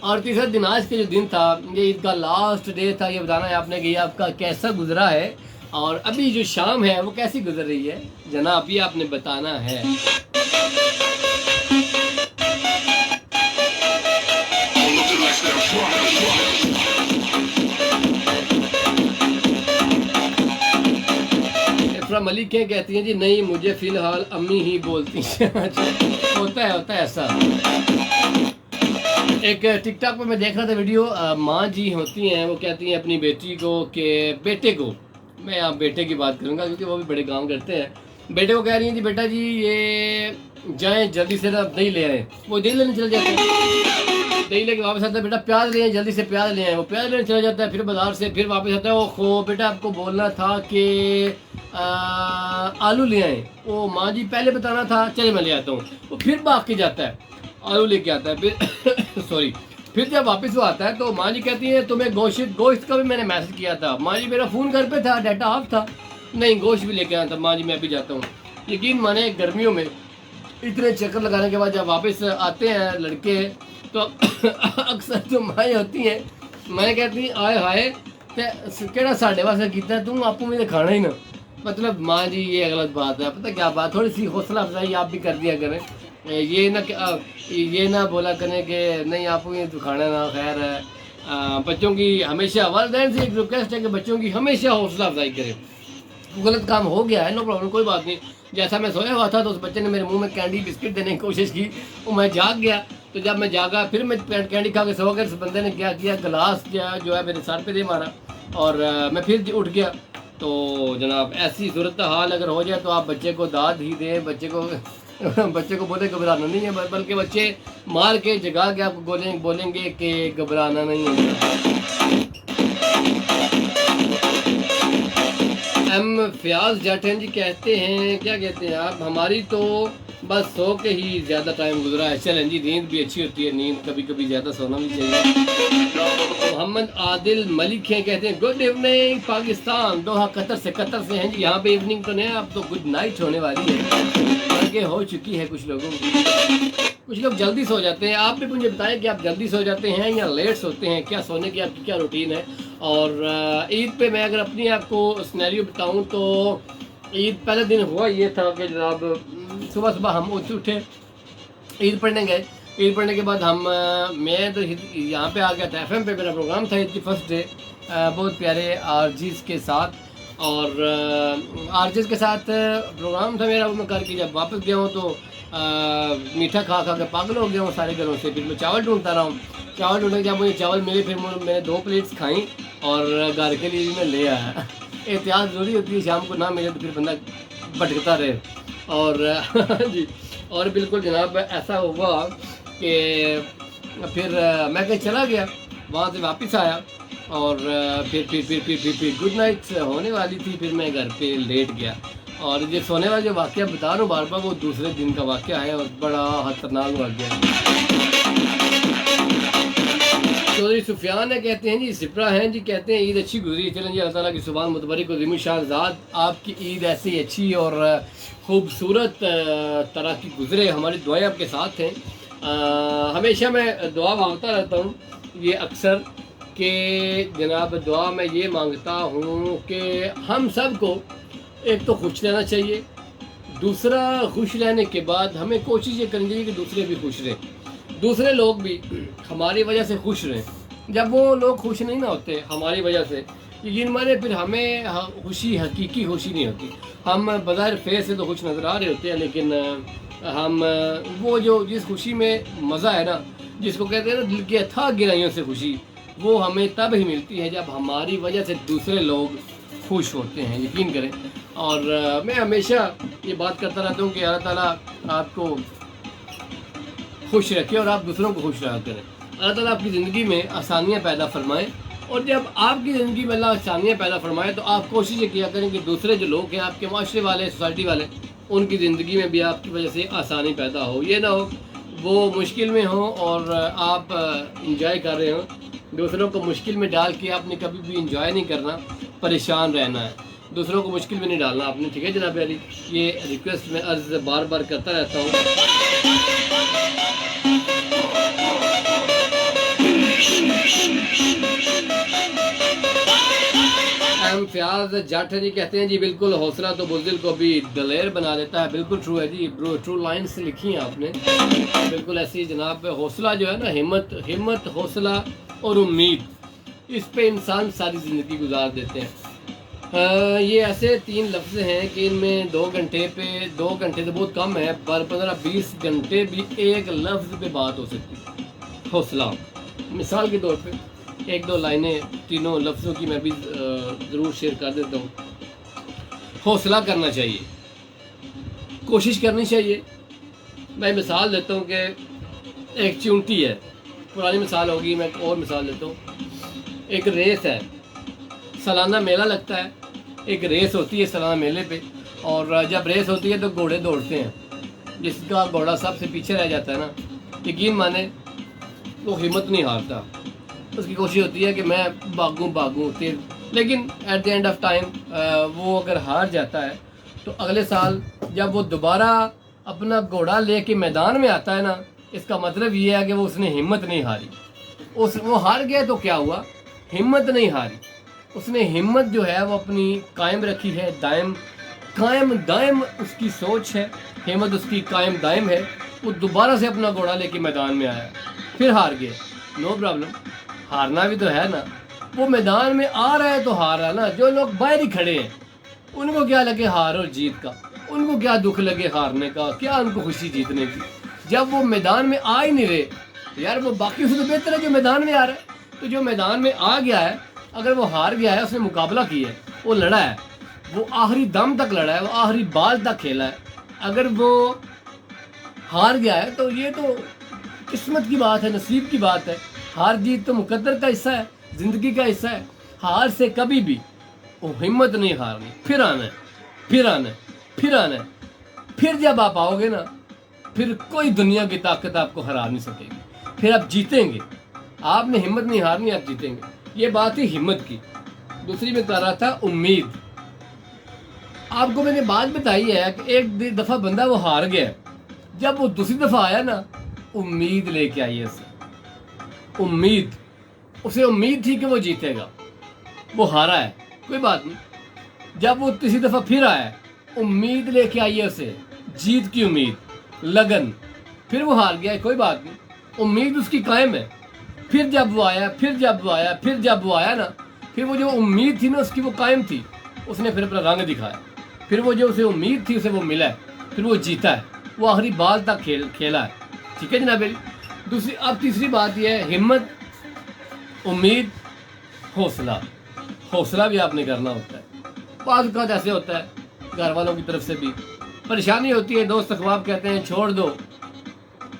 और तीसरा दिन आज के जो दिन था, ये ईद का लास्ट डे था, ये बताना है आपने कि ये आपका कैसा गुजरा है। और अभी जो शाम है वो कैसी गुजर रही है जनाब, ये आपने बताना है। इफ्रा मलिक क्या कहती हैं जी, नहीं मुझे फिलहाल अम्मी ही बोलती हैं। होता है ऐसा। एक टिकटॉक पे मैं देख रहा था वीडियो, माँ जी होती हैं वो कहती हैं अपनी बेटी को कि बेटे को, मैं यहाँ बेटे की बात करूँगा क्योंकि वो भी बड़े काम करते हैं, बेटे को कह रही हैं जी बेटा जी ये जाएं जल्दी से ना दही ले आए। वो दही लेने चले जाते हैं, दही लेके वापस आता है, बेटा प्याज ले आए जल्दी से प्याज ले आए। वो प्याज लेने चला जाता है, फिर बाजार से फिर वापस आता है, वो खो बेटा आपको बोलना था कि आलू ले आए। वो माँ जी पहले बताना था, चले मैं ले आता हूँ। वो फिर भाग के जाता है, आलू लेके आता है, फिर सॉरी फिर जब वापस वो आता है तो माँ जी कहती है तुम्हें गोश्त का भी मैंने मैसेज किया था। माँ जी मेरा फ़ोन घर पे था, डाटा ऑफ था। नहीं गोश्त भी लेके आया था। माँ जी मैं भी जाता हूँ। यकीन माने गर्मियों में इतने चक्कर लगाने के बाद जब वापस आते हैं लड़के तो अक्सर जो माएँ होती हैं, मैं कहती आए हाय केड़ा साढ़े वास्ते किया तू, आपको मुझे खाना ही ना। मतलब माँ जी ये गलत बात है। पता क्या बात, थोड़ी सी हौसला अफजाई आप भी कर दिया करें, ये ना बोला करें कि नहीं आपको ये तो खाना ना। खैर बच्चों की हमेशा, वालिदैन से एक रिक्वेस्ट है कि बच्चों की हमेशा हौसला अफजाई करें। गलत काम हो गया है नो प्रॉब्लम, कोई बात नहीं। जैसा मैं सोया हुआ था तो उस बच्चे ने मेरे मुंह में कैंडी बिस्किट देने की कोशिश की, वो मैं जाग गया। तो जब मैं जागा फिर मैं कैंडी खा के सो गया। उस बंदे ने क्या किया, गिलास जो है मेरे सर पे दे मारा और मैं फिर उठ गया। तो जनाब ऐसी सूरत हाल अगर हो जाए तो आप बच्चे को दाद ही दें, बच्चे को बोले घबराना नहीं है, बल्कि बच्चे मार के जगा के आपको बोलेंगे कि घबराना नहीं है। एम फयाज जाटन जी कहते हैं, क्या कहते हैं आप, हमारी तो बस सो के ही ज़्यादा टाइम गुजरा है। चलें जी, नींद भी अच्छी होती है, नींद कभी कभी ज़्यादा सोना भी चाहिए। मोहम्मद आदिल मलिक हैं, कहते हैं good evening Pakistan, Doha Qatar से हैं जी। यहाँ पे इवनिंग तो नहीं, अब तो गुड नाइट होने वाली है, बल्कि हो चुकी है कुछ लोगों की। कुछ लोग जल्दी सो जाते हैं। आप भी मुझे बताएं कि आप जल्दी सो जाते हैं या लेट सोते हैं, क्या सोने की आपकी क्या रूटीन है। और ईद पे मैं अगर अपनी आपको सिनेरियो बताऊं तो ईद पहले दिन हुआ ये था कि जनाब सुबह हम उठे, ईद पढ़ने गए। ईद पढ़ने के बाद मैं तो यहाँ पे आ गया था, FM पे मेरा प्रोग्राम था ईद की फर्स्ट डे, बहुत प्यारे आरजीज के साथ। और आरजीज के साथ प्रोग्राम था मेरा, वो मैं करके जब वापस गया हूँ तो मीठा खा के पागल हो गया हूँ सारे घरों से। फिर मैं चावल ढूंढता रहा हूँ, चावल ढूंढने जब मुझे चावल मिले फिर मैंने 2 प्लेट्स खाई और घर के लिए भी मैं ले आया। एहतियात ज़रूरी होती है, शाम को ना मिले तो फिर बंदा भटकता रहे। और जी, और बिल्कुल जनाब ऐसा हुआ कि फिर मैं कहीं चला गया, वहाँ से वापस आया और फिर गुड नाइट होने वाली थी, फिर मैं घर पे लेट गया। और ये सोने वाला जो वाक़या बता रहा हूँ बार बार, वो दूसरे दिन का वाक़या है और बड़ा खतरनाक वाक़या है। चौधरी सुफियान है, कहते हैं जी सिपरा हैं जी, कहते हैं ईद अच्छी गुजरी। चलें जी, अल्लाह ताला की सुभान मुतबरिक और ज़िम्मी शाहज़ाद आपकी ईद ऐसी अच्छी और खूबसूरत तरह की गुजरे। हमारी दुआएं आपके साथ हैं। हमेशा मैं दुआ मांगता रहता हूँ ये अक्सर कि जनाब दुआ में ये मांगता हूँ कि हम सब को एक तो खुश रहना चाहिए, दूसरा खुश रहने के बाद हमें कोशिश ये करनी चाहिए कि दूसरे भी खुश रहें, दूसरे लोग भी हमारी वजह से खुश रहें। जब वो लोग खुश नहीं ना होते हमारी वजह से, यकीन माने फिर हमें खुशी, हकीकी खुशी नहीं होती। हम बज़ाहिर फेस से तो खुश नज़र आ रहे होते हैं, लेकिन हम वो जो जिस खुशी में मज़ा है ना, जिसको कहते हैं ना दिल की अथाह गहराइयों से खुशी, वो हमें तब ही मिलती है जब हमारी वजह से दूसरे लोग खुश होते हैं, यकीन करें। और मैं हमेशा ये बात करता रहता हूँ कि अल्लाह ताला आपको खुश रखे और आप दूसरों को खुश रखा करें। अल्लाह ताला आपकी ज़िंदगी में आसानियाँ पैदा फरमाएँ, और जब आपकी ज़िंदगी में अल्लाह आसानियाँ पैदा फरमाए तो आप कोशिश ये किया करें कि दूसरे जो लोग हैं आपके माशरे वाले, सोसाइटी वाले, उनकी ज़िंदगी में भी आपकी वजह से आसानी पैदा हो। ये ना हो वो मुश्किल में हो और आप इंजॉय कर रहे हो। दूसरों को मुश्किल में डाल के आपने कभी भी इंजॉय नहीं करना, परेशान रहना है, दूसरों को मुश्किल में नहीं डालना आपने, ठीक है जनाब अली। ये रिक्वेस्ट मैं अर्ज बार बार करता रहता हूँ। सरफराज जाट जी कहते हैं जी बिल्कुल, हौसला तो बुज़दिल को भी दलेर बना देता है। बिल्कुल ट्रू है जी, ट्रू लाइन्स लिखी हैं आपने, बिल्कुल ऐसी जनाब। हौसला जो है ना, हिम्मत हौसला और उम्मीद, इस पे इंसान सारी ज़िंदगी गुजार देते हैं। ये ऐसे 3 लफ्ज़ हैं कि इनमें 2 घंटे तो बहुत कम है, पर 15-20 घंटे भी एक लफ्ज़ पे बात हो सकती है। हौसला, मिसाल के तौर पे 1-2 लाइनें तीनों लफ्ज़ों की मैं भी ज़रूर शेयर कर देता हूँ। हौसला करना चाहिए, कोशिश करनी चाहिए। मैं मिसाल देता हूँ कि एक चूंटी है, पुरानी मिसाल होगी, मैं एक और मिसाल देता हूँ। एक रेस है, सालाना मेला लगता है, एक रेस होती है सालाना मेले पे, और जब रेस होती है तो घोड़े दौड़ते हैं। जिसका घोड़ा सबसे पीछे रह जाता है ना, यकीन माने वो हिम्मत नहीं हारता, उसकी कोशिश होती है कि मैं भागूं तेज, लेकिन at the end of time वो अगर हार जाता है तो अगले साल जब वो दोबारा अपना घोड़ा लेके मैदान में आता है ना, इसका मतलब ये है कि वो उसने हिम्मत नहीं हारी। वो हार गया तो क्या हुआ, हिम्मत नहीं हारी, उसने हिम्मत जो है वो अपनी कायम रखी है, कायम दायम उसकी सोच है, हिम्मत उसकी कायम दायम है। वो दोबारा से अपना घोड़ा लेके मैदान में आया, फिर हार गया, नो प्रॉब्लम, हारना भी तो है ना। वो मैदान में आ रहा है तो हार रहा ना। जो लोग बाहर ही खड़े हैं उनको क्या लगे हार और जीत का, उनको क्या दुख लगे हारने का, क्या उनको खुशी जीतने की, जब वो मैदान में आ ही नहीं रहे। यार वो बाकी उससे तो बेहतर है जो मैदान में आ रहा है। तो जो मैदान में आ गया है, अगर वो हार गया है, उसने मुकाबला किया है, वो लड़ा है, वो आखिरी दम तक लड़ा है, वो आखिरी बाल तक खेला है, अगर वो हार गया है तो ये तो किस्मत की बात है, नसीब की बात है। हार जीत तो मुकद्दर का हिस्सा है, ज़िंदगी का हिस्सा है। हार से कभी भी वो हिम्मत नहीं हारनी, फिर आना है, फिर आना है, फिर आना है। फिर जब आप आओगे ना, फिर कोई दुनिया की ताकत आपको हरा नहीं सकेगी, फिर आप जीतेंगे। आपने हिम्मत नहीं हारनी, आप जीतेंगे। ये बात है हिम्मत की। दूसरी में कह रहा था उम्मीद। आपको मैंने बात बताई है कि एक दफ़ा बंदा वो हार गया, जब वो दूसरी दफ़ा आया ना, उम्मीद लेके आई है उसे उम्मीद थी कि वो जीतेगा, वो हारा है, कोई बात नहीं। जब वो तीसरी दफ़ा फिर आया, उम्मीद लेके आई है उसे, जीत की उम्मीद, लगन, फिर वो हार गया, कोई बात नहीं, उम्मीद उसकी कायम है। फिर जब वो आया ना, फिर वो जो उम्मीद थी ना उसकी, वो कायम थी, उसने फिर अपना रंग दिखाया, फिर वो जो उसे उम्मीद थी उसे वो मिला है, फिर वो जीता है, वो आखिरी बाल तक खेला है। ठीक है जनाब मेरी। दूसरी, अब तीसरी बात यह है, हिम्मत, उम्मीद, हौसला भी आपने करना होता है। बात का ऐसे होता है, घर वालों की तरफ से भी परेशानी होती है, दोस्त अखबाब कहते हैं छोड़ दो,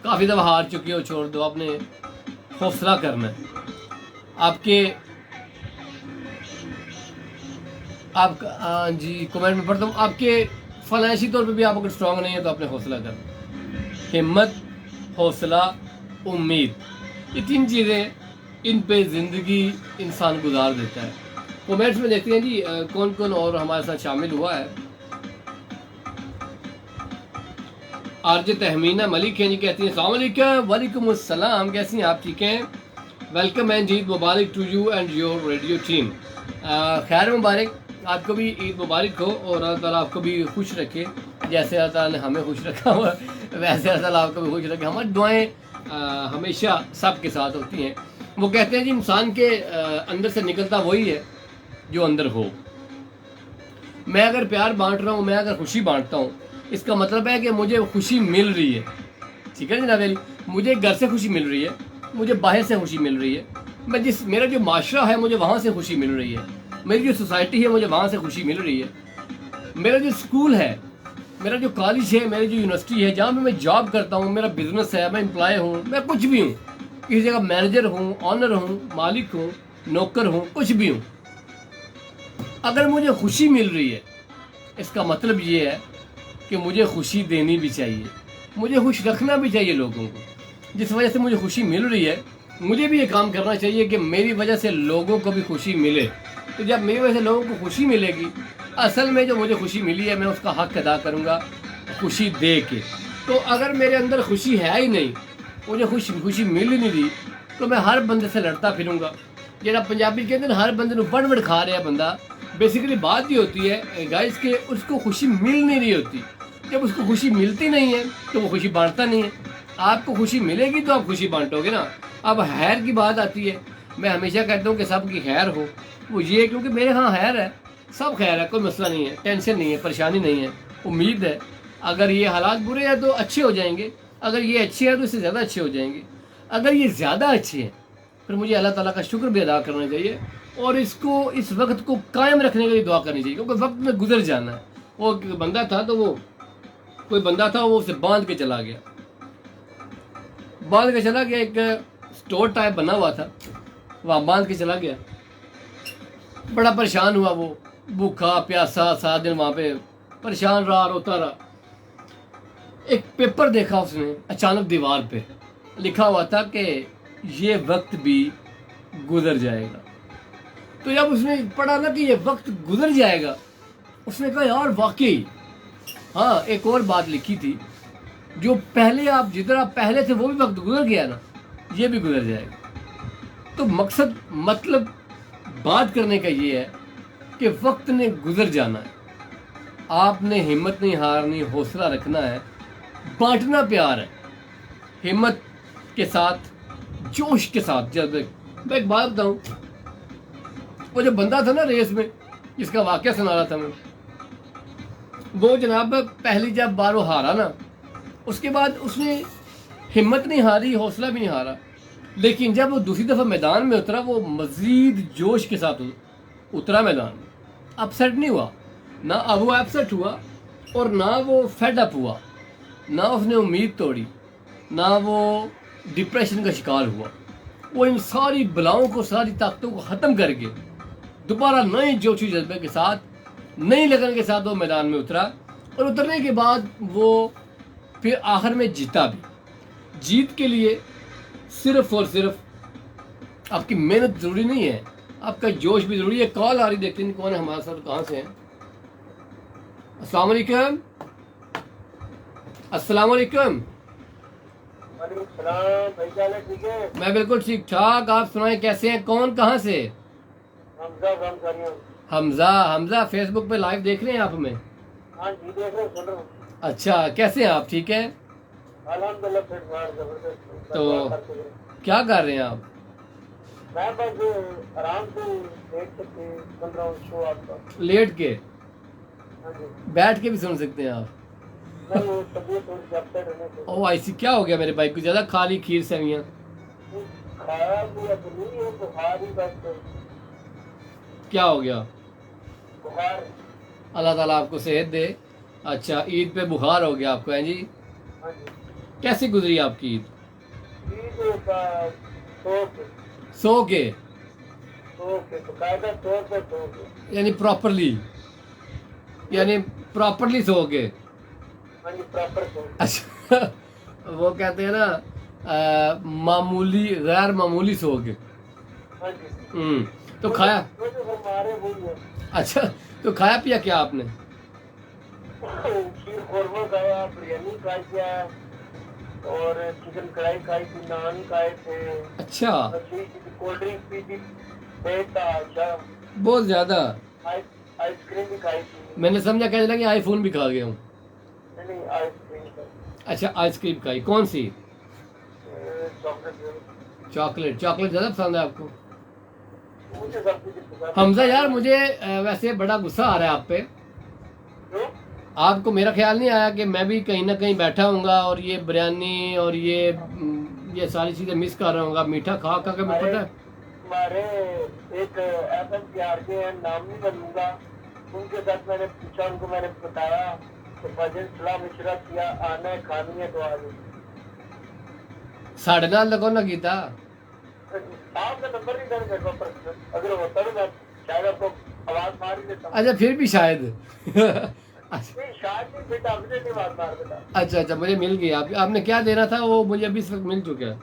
काफ़ी दफ़ा हार चुके हो, छोड़ दो। आपने हौसला करना है। आपका जी कमेंट में पढ़ता हूँ, आपके फाइनेंशियल तौर पे भी आप अगर स्ट्रांग नहीं है तो आपने हौसला करना। हिम्मत, हौसला, उम्मीद, ये 3 चीज़ें, इन पे ज़िंदगी इंसान गुजार देता है। कमेंट्स में देखते हैं जी कौन कौन और हमारे साथ शामिल हुआ है। आरजे तहमीना मलिक हैं जी, कहती हैं अस्सलाम वालेकुम। वालेकुम अस्सलाम, कैसी हैं आप? ठीक हैं, welcome and Eid Mubarak to you and your radio team. खैर मुबारक, आपको भी ईद मुबारक हो और अल्लाह ताला आपको भी खुश रखे, जैसे अल्लाह ताला ने हमें खुश रखा हुआ वैसे अल्लाह ताला आपको भी खुश रखे। हमारी दुआएं हमेशा सब के साथ होती हैं। वो कहते हैं जी इंसान के अंदर से निकलता वही है जो अंदर हो। मैं अगर प्यार बांट रहा हूँ, मैं अगर खुशी बांटता हूँ, इसका मतलब है कि मुझे खुशी मिल रही है। ठीक है जनाब, मुझे घर से खुशी मिल रही है, मुझे बाहर से खुशी मिल रही है, मेरा जो माशरा है मुझे वहाँ से खुशी मिल रही है, मेरी जो सोसाइटी है मुझे वहाँ से खुशी मिल रही है, मेरा जो स्कूल है, मेरा जो कॉलेज है, मेरी जो यूनिवर्सिटी है, जहाँ पे मैं जॉब करता हूँ, मेरा बिजनेस है, मैं एम्प्लॉय हूँ, मैं कुछ भी हूँ, किसी जगह मैनेजर हूँ, ऑनर हूँ, मालिक हूँ, नौकर हूँ, कुछ भी हूँ, अगर मुझे खुशी मिल रही है, इसका मतलब ये है कि मुझे खुशी देनी भी चाहिए, मुझे खुश रखना भी चाहिए लोगों को। जिस वजह से मुझे खुशी मिल रही है, मुझे भी ये काम करना चाहिए कि मेरी वजह से लोगों को भी खुशी मिले। तो जब मेरी वजह से लोगों को खुशी मिलेगी, असल में जो मुझे खुशी मिली है मैं उसका हक अदा करूँगा खुशी दे के। तो अगर मेरे अंदर खुशी है ही नहीं, मुझे खुशी मिल ही नहीं रही, तो मैं हर बंदे से लड़ता फिरूँगा। जरा पंजाबी कहते हैं हर बंदे को वड़ खा रहा बंदा, बेसिकली बात ये होती है गाइस कि उसको खुशी मिल नहीं रही होती। जब उसको खुशी मिलती नहीं है तो वो खुशी बांटता नहीं है। आपको खुशी मिलेगी तो आप खुशी बांटोगे ना। अब खैर की बात आती है, मैं हमेशा कहता हूँ कि सबकी खैर हो। वो ये क्योंकि मेरे यहाँ खैर है, सब खैर है, कोई मसला नहीं है, टेंशन नहीं है, परेशानी नहीं है। उम्मीद है अगर ये हालात बुरे हैं तो अच्छे हो जाएंगे, अगर ये अच्छे हैं तो इससे ज़्यादा अच्छे हो जाएंगे। अगर ये ज़्यादा अच्छे हैं फिर मुझे अल्लाह ताला का शुक्र भी अदा करना चाहिए और इसको, इस वक्त को कायम रखने के लिए दुआ करनी चाहिए, क्योंकि वक्त में गुजर जाना है। वो बंदा था तो वो कोई बंदा था, वो उसे बांध के चला गया, बांध के चला गया। एक स्टोर टाइप बना हुआ था, वहाँ बांध के चला गया। बड़ा परेशान हुआ वो, भूखा प्यासा 7 दिन वहाँ पे परेशान रहा, रोता रहा। एक पेपर देखा उसने, अचानक दीवार पे लिखा हुआ था कि ये वक्त भी गुजर जाएगा। तो जब उसने पढ़ा ना कि ये वक्त गुजर जाएगा, उसने कहा यार वाकई। हाँ, एक और बात लिखी थी, जो पहले आप जितना पहले थे वो भी वक्त गुजर गया ना, ये भी गुजर जाएगा। तो मकसद, मतलब बात करने का ये है कि वक्त ने गुजर जाना है, आपने हिम्मत नहीं हारनी, हौसला रखना है, बांटना प्यार है, हिम्मत के साथ, जोश के साथ। जब मैं एक बात बताऊं, वो जो बंदा था ना रेस में, जिसका वाकया सुना रहा था मैं, वो जनाब पहली जब बार वो हारा ना, उसके बाद उसने हिम्मत नहीं हारी, हौसला भी नहीं हारा, लेकिन जब वो दूसरी दफ़ा मैदान में उतरा, वो मज़ीद जोश के साथ उतरा मैदान में। अपसेट नहीं हुआ ना, अब वो अपसेट हुआ और ना वो फेड अप हुआ, ना उसने उम्मीद तोड़ी, ना वो डिप्रेशन का शिकार हुआ। वो इन सारी बलाओं को, सारी ताकतों को ख़त्म करके दोबारा नए जोशी जज्बे के साथ, नई लगन के साथ वो मैदान में उतरा। और उतरने के बाद वो फिर आखिर में जीता भी। जीत के लिए सिर्फ और सिर्फ आपकी मेहनत ज़रूरी नहीं है, आपका जोश भी ज़रूरी है। कॉल आ रही, देखते हैं कौन है हमारे साथ, कहाँ से हैं। अस्सलाम वालेकुम। अस्सलाम वालेकुम। मैं बिल्कुल ठीक ठाक, आप सुनाएं कैसे हैं, कौन कहाँ से? हमजा फेसबुक पे लाइव देख रहे हैं आप हमें? हाँ जी, देख रहे हैं, सुन रहा हूँ। अच्छा, कैसे हैं आप, ठीक है? अल्हम्दुलिल्लाह। तो क्या कर रहे हैं आप? मैं बस आराम से सुन रहा हूँ शो आपका। लेट के? हाँ जी। बैठ के भी सुन सकते हैं आप? नहीं, वो तबीयत थोड़ी अपसेट रहने से। ओह ऐसी, क्या हो गया मेरे भाई को? ज़्यादा खा ली खीर सेवियाँ? खाया भी अब नहीं है, बुखार ही बस। क्या हो गया? बुखार। अल्लाह ताला आपको सेहत दे। अच्छा, ईद पे बुखार हो गया आपको, है जी? हाँ जी। कैसी गुजरी आपकी ईद? ईद का सो के? बकायदा तौर पर सो के। यानी प्रॉपरली सो के? हाँ जी, प्रॉपर सो। अच्छा, वो कहते हैं ना मामूली, गैर मामूली सो के। हाँ जी। तो खाया? हमारे वही है। अच्छा, तो खाया पिया क्या आपने? खीर खुरमा खाया, बिरयानी खाया और चिकन कढ़ाई खाई थी, नान खाए थे। अच्छा, कोल्ड ड्रिंक पी थी, पेट था अच्छा, बहुत ज्यादा। आइसक्रीम भी खाई थी। मैंने समझा कह लगा कि आईफोन भी खा गया हूँ। नहीं, आइसक्रीम। अच्छा, आइसक्रीम खाई, कौन सी? चॉकलेट ज्यादा पसंद है आपको? मुझे सब कुछ पसंद है। हमजा यार, मुझे वैसे बड़ा गुस्सा आ रहा है आप पे। क्यों? आपको मेरा ख्याल नहीं आया कि मैं भी कहीं ना कहीं बैठा हूँगा और ये बिरयानी और ये सारी चीजें मिस कर रहा हूँ, मीठा खा खा के। मैं पता है हमारे एक एफएम के आरजे हैं, नाम नहीं बनूंगा, उनके साथ मैंने पूछा, उनको मैंने बताया तो भजन सलाह मशवरा किया, आना है, खानी है तो आ जाओ। साढ़े नाल लगो ना गीता। आपका नंबर नहीं दर्ज है पर अगर होता तो मैं शायद आपको आवाज मार ही देता। अच्छा, फिर भी शायद। नहीं, शायद नहीं बेटा, आपने नहीं आवाज मार देता। अच्छा, मुझे मिल गई। आपने क्या देना था वो मुझे अभी इस वक्त मिल चुका है।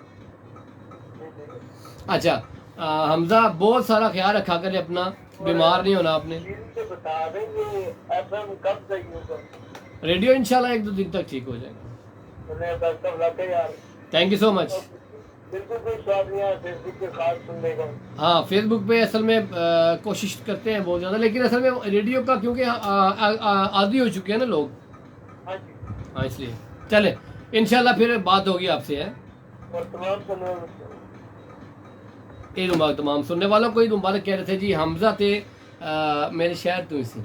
अच्छा, हमजा बहुत सारा ख्याल रखा करें अपना, बीमार नहीं होना आपने। बता देंगे एफएम कब सही होगा? रेडियो इंशाल्लाह 1-2 दिन तक ठीक हो जाएगा। यार थैंक यू सो मच। बिल्कुल कोई स्वाद नहीं है फेसबुक पे खास सुनने का। हाँ, फेसबुक पे असल में कोशिश करते हैं बहुत ज़्यादा, लेकिन असल में रेडियो का क्योंकि आदी हो चुके हैं ना लोग। हाँ जी। हाँ, इसलिए चले इंशाल्लाह फिर बात होगी आपसे है। और ईद मुबारक तमाम सुनने वालों को। ईद मुबारक कह रहे थे जी, हमजा थे मेरे शहर तो इसी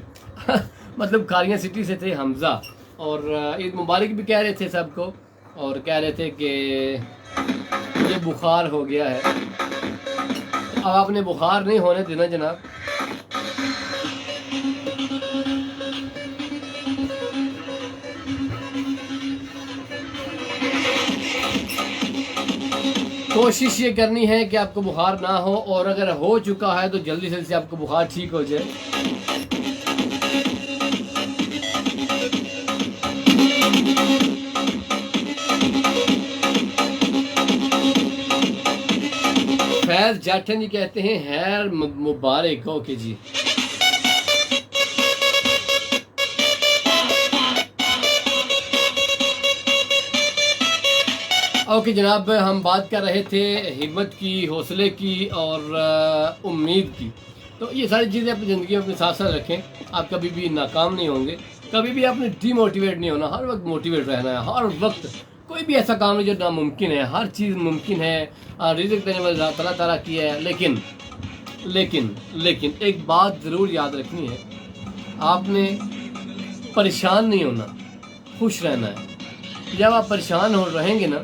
मतलब खारियाँ सिटी से थे हमजा, और ईद मुबारक भी कह रहे थे सबको, और कह रहे थे कि ये बुखार हो गया है। अब आपने बुखार नहीं होने देना जनाब। कोशिश ये करनी है कि आपको बुखार ना हो, और अगर हो चुका है तो जल्दी से आपको बुखार ठीक हो जाए। फैज जाठन जी कहते हैं हैर मुबारक। ओके जी, ओके जनाब, हम बात कर रहे थे हिम्मत की, हौसले की और उम्मीद की। तो ये सारी चीज़ें अपनी ज़िंदगी में अपने साथ साथ रखें। आप कभी भी नाकाम नहीं होंगे, कभी भी आपने डीमोटिवेट नहीं होना, हर वक्त मोटिवेट रहना है। हर वक्त कोई भी ऐसा काम नहीं जो नामुमकिन है, हर चीज़ मुमकिन है। रिज़्क़ देने वाले अल्लाह ताला की है। लेकिन लेकिन लेकिन एक बात ज़रूर याद रखनी है, आपने परेशान नहीं होना, खुश रहना है। जब आप परेशान हो रहेंगे ना,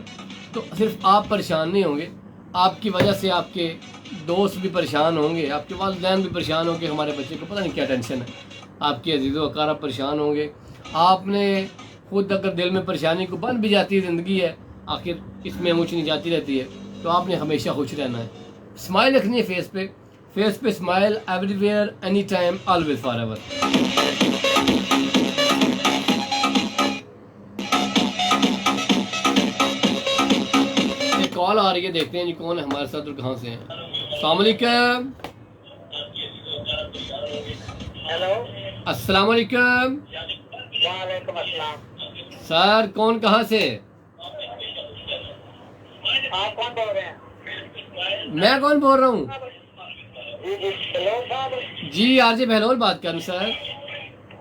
तो सिर्फ आप परेशान नहीं होंगे, आपकी वजह से आपके दोस्त भी परेशान होंगे, आपके वालिदैन भी परेशान होंगे, हमारे बच्चे को पता नहीं क्या टेंशन है, आपके अजीज़ो अकारा परेशान होंगे। आपने खुद अगर दिल में परेशानी को बन भी जाती है, ज़िंदगी है आखिर इसमें ऊँच नहीं जाती रहती है, तो आपने हमेशा खुश रहना है। स्माइल रखनी है फेस पे smile everywhere any time always forever. Call आ रही है, देखते हैं जी कौन है हमारे साथ और कहाँ से हैं। अस्सलाम वालेकुम। हेलो, अस्सलाम वालेकुम। वालेकुम अस्सलाम। सर कौन कहाँ से? आप कौन बोल रहे हैं? मैं कौन बोल रहा हूँ? जी जी, हेलो साहब। जी आरजे बहलोल बात कर रहा हूँ सर।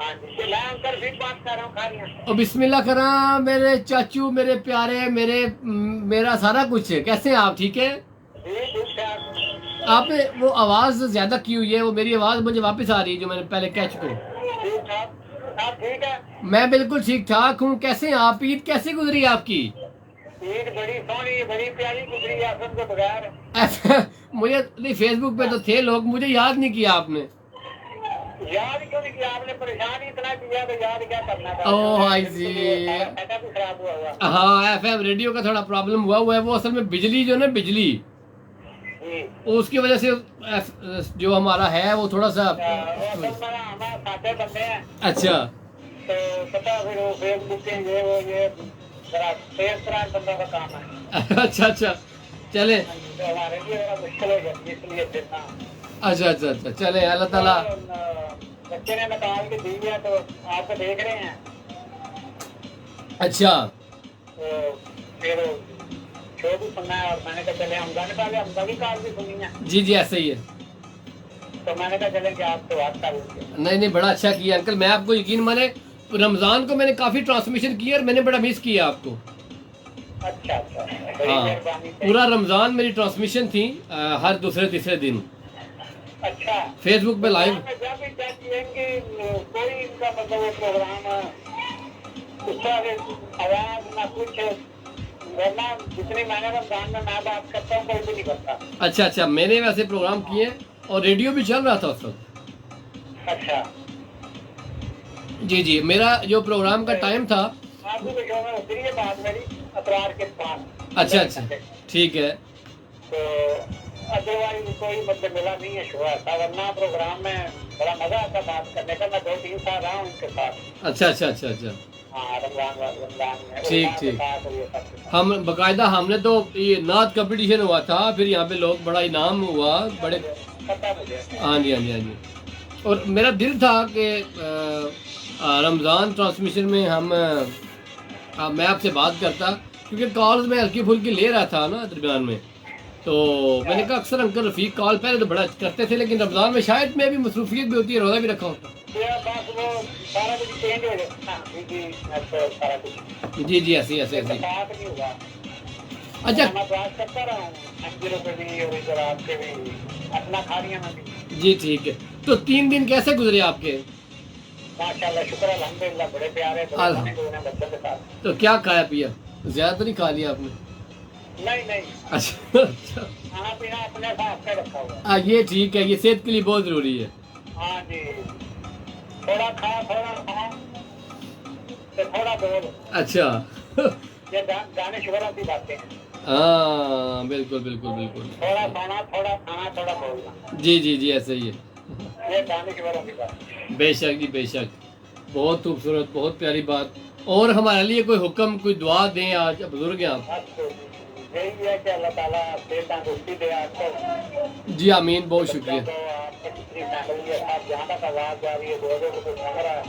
हाँ जी, मैं अंकल भी बात कर रहा हूँ खारियाँ। और बिस्मिल्लाह करा मेरे चाचू, मेरे प्यारे, मेरा सारा कुछ है। कैसे हैं आप? ठीक है? जी ठीक ठाक। आपने वो आवाज़ ज़्यादा की हुई है, वो मेरी आवाज़ मुझे वापस आ रही है जो मैंने पहले कह चुका हूँ। ठीक ठाक, आप ठीक है? मैं बिल्कुल ठीक ठाक हूँ। कैसे हैं आप? ईद कैसे गुजरी आपकी? ईद बड़ी सोहनी, बड़ी प्यारी गुजरी आसम के बगैर। मुझे नहीं, फेसबुक पे तो थे लोग, मुझे याद नहीं किया आपने। याद क्यों नहीं किया आपने? परेशान ही इतना किया तो याद क्या करना था। ओह आई सी। ऐसा भी खराब हुआ। हाँ, एफएम रेडियो का थोड़ा प्रॉब्लम हुआ है। वो असल में बिजली जो ना, बिजली जी, उसकी वजह से जो हमारा है वो थोड़ा सा। हमारे साथे बंदे हैं। अच्छा तो पता फिर वो फेसबुक के ये जरा तेज तरार बंदों का काम है। अच्छा चले। तो हमारे लिए बड़ा मुश्किल हो जाती है, इसलिए देना। अच्छा चले, अल्लाह ताला। बच्चे ने निकाल के दी है तो आपको देख रहे हैं। अच्छा, तो फिर शो भी सुनना है, और मैंने कहा चले हमजा ने पहले हमजा की कार भी सुनी है, जी ऐसा ही है। तो मैंने कहा चले कि आपसे बात कर लेते। नहीं बड़ा अच्छा किया अंकल। मैं आपको यकीन माने, रमज़ान को मैंने काफ़ी ट्रांसमिशन किया और मैंने बड़ा मिस किया आपको। अच्छा, बड़ी हाँ, मेहरबानी। पूरा रमज़ान मेरी ट्रांसमिशन थी हर दूसरे तीसरे दिन। अच्छा, फेसबुक पे लाइव। जब भी चाहती है कि कोई इनका मतलब वो प्रोग्राम उसका आवाज ना कुछ, वरना जितनी मैंने रमजान में मैं बात करता हूँ कोई भी नहीं करता। अच्छा, मैंने वैसे प्रोग्राम किए और रेडियो भी चल रहा था उस वक्त। अच्छा जी, मेरा जो प्रोग्राम का टाइम था। आपकी भी शो में उतरी है बात मेरी अतवार के पास। अच्छा ठीक है। तो अदरवाइज कोई मतलब मिला नहीं है शो ऐसा, वरना प्रोग्राम में बड़ा मजा आता बात करने का। मैं 2-3 साल रहा हूँ उनके साथ। अच्छा। हाँ, रमजान में ठीक। हम बाकायदा हमने तो ये नात कंपटीशन हुआ था, फिर यहाँ पे लोग बड़ा इनाम हुआ, बड़े। पता मुझे। हाँ जी। और मेरा दिल था कि रमज़ान ट्रांसमिशन में मैं आपसे बात करता, क्योंकि कॉल्स में हल्की फुल्की ले रहा था ना दरमियान में, तो मैंने कहा अक्सर अंकल रफीक कॉल पहले तो बड़ा करते थे, लेकिन रमज़ान में शायद में भी मसरूफियत भी होती है, रोज़ा भी रखा होता। ये बस वो सारा कुछ चेंज हो जाता है जी, अच्छा सारा कुछ जी जी, ऐसे ऐसे ऐसे। बात नहीं हुआ। अच्छा मैं बात करता रहा हूँ अंजीरों पे भी और इधर आपके भी, अपना खारियाँ में भी। जी ठीक है। तो 3 दिन कैसे गुजरे आपके? माशाल्लाह शुक्र अल्हम्दुलिल्लाह, बड़े प्यारे बड़े अल्हम्दुलिल्लाह। खाने को बच्चों के साथ। तो क्या खाया पिया? ज़्यादा तो नहीं खा लिया आपने? नहीं नहीं, अच्छा अच्छा। खाना पीना अपने हिसाब से रखा हुआ है। हाँ ये ठीक है, ये सेहत के लिए बहुत ज़रूरी है। हाँ जी, थोड़ा खा तो थोड़ा बोल, अच्छा ये दानिश वाला की बातें हैं। हाँ बिल्कुल बिल्कुल बिल्कुल। थोड़ा खाना थोड़ा खाना थोड़ा बोलना, जी जी जी, ऐसे ही है। ये दानिश वाला की बात है। बेशक जी बेशक, बहुत खूबसूरत, बहुत प्यारी बात। और हमारे लिए कोई हुक्म, कोई दुआ दें आज, बुजुर्ग हैं आप। बस यही है कि अल्लाह ताला सेहत तंदुरुस्ती दे आपको। जी आमीन, बहुत शुक्रिया। तो आपकी जितनी फैमिली है सब जहाँ तक आवाज़ जा रही है, लोगों को कुछ लग रहा है,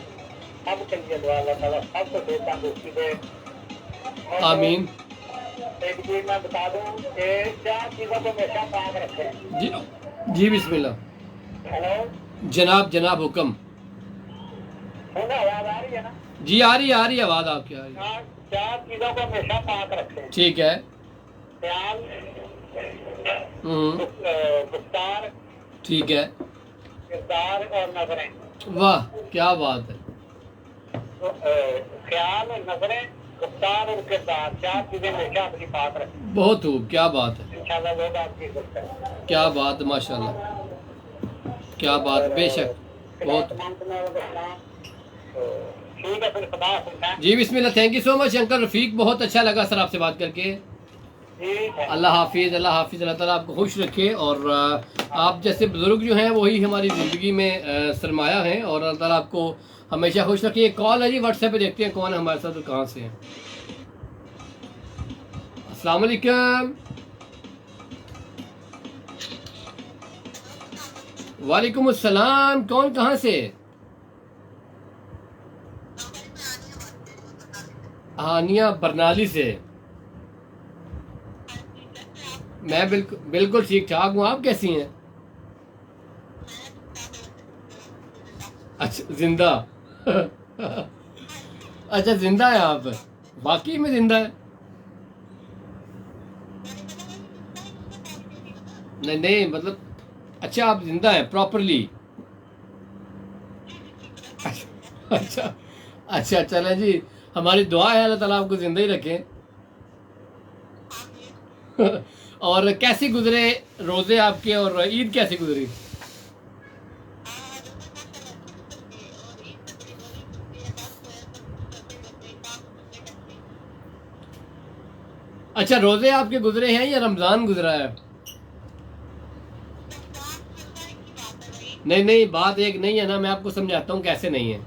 सबके लिए दुआ अल्लाह ताला सबको सेहत तंदुरुस्ती दे। और आमीन। एक चीज मैं बता दूं कि 4 चीज़ों को हमेशा पाक रखें। जी जी बिस्मिल्लाह। हेलो, जनाब जनाब हुक्म। सुनो आवाज़ आ रही है ना? जी आ रही है आवाज़ आपकी आ रही है। 4 चीज़ों को हमेशा पाक रखें। ठीक है। ख्याल, गुफ्तार, ठीक है। किरदार और नजरें। वाह क्या बात है। ख्याल, नजरें, गुफ्तार और किरदार, 4 चीजें हमेशा अपनी पाक रखें। बहुत खूब, क्या बात है, इंशाल्लाह लोग आपकी इज्जत करें। क्या बात है, माशाल्लाह, क्या बात, बेशक बहुत। ठीक है फिर, खुदा हाफिज़ हैं। जी बिस्मिल्लाह, thank you so much uncle Rafiq, बहुत अच्छा लगा सर आपसे बात करके। ठीक है, अल्लाह हाफिज़, अल्लाह हाफिज़, अल्लाह ताला आपको खुश रखे। और आप जैसे बुजुर्ग जो हैं वही हमारी ज़िंदगी में सरमाया हैं, और अल्लाह ताला आपको हमेशा खुश रखे। एक कॉल है जी व्हाट्सएप पे, देखते हैं कौन है हमारे साथ और कहाँ से है। अस्सलाम वालेकुम। वालेकुम अस्सलाम, कौन कहाँ से? हानिया बरनाली से। मैं बिल्कुल बिल्कुल ठीक ठाक हूँ, आप कैसी हैं? अच्छा जिंदा अच्छा जिंदा है आप, वाकई में जिंदा है? नहीं नहीं मतलब, अच्छा आप जिंदा हैं प्रॉपरली? अच्छा अच्छा, चले जी, हमारी दुआ है अल्लाह ताला आपको जिंदा ही रखें। और कैसी गुजरे रोजे आपके, और ईद कैसी गुजरी? अच्छा रोजे आपके गुजरे हैं या रमजान गुजरा है? नहीं नहीं, बात एक नहीं है ना, मैं आपको समझाता हूँ कैसे नहीं है।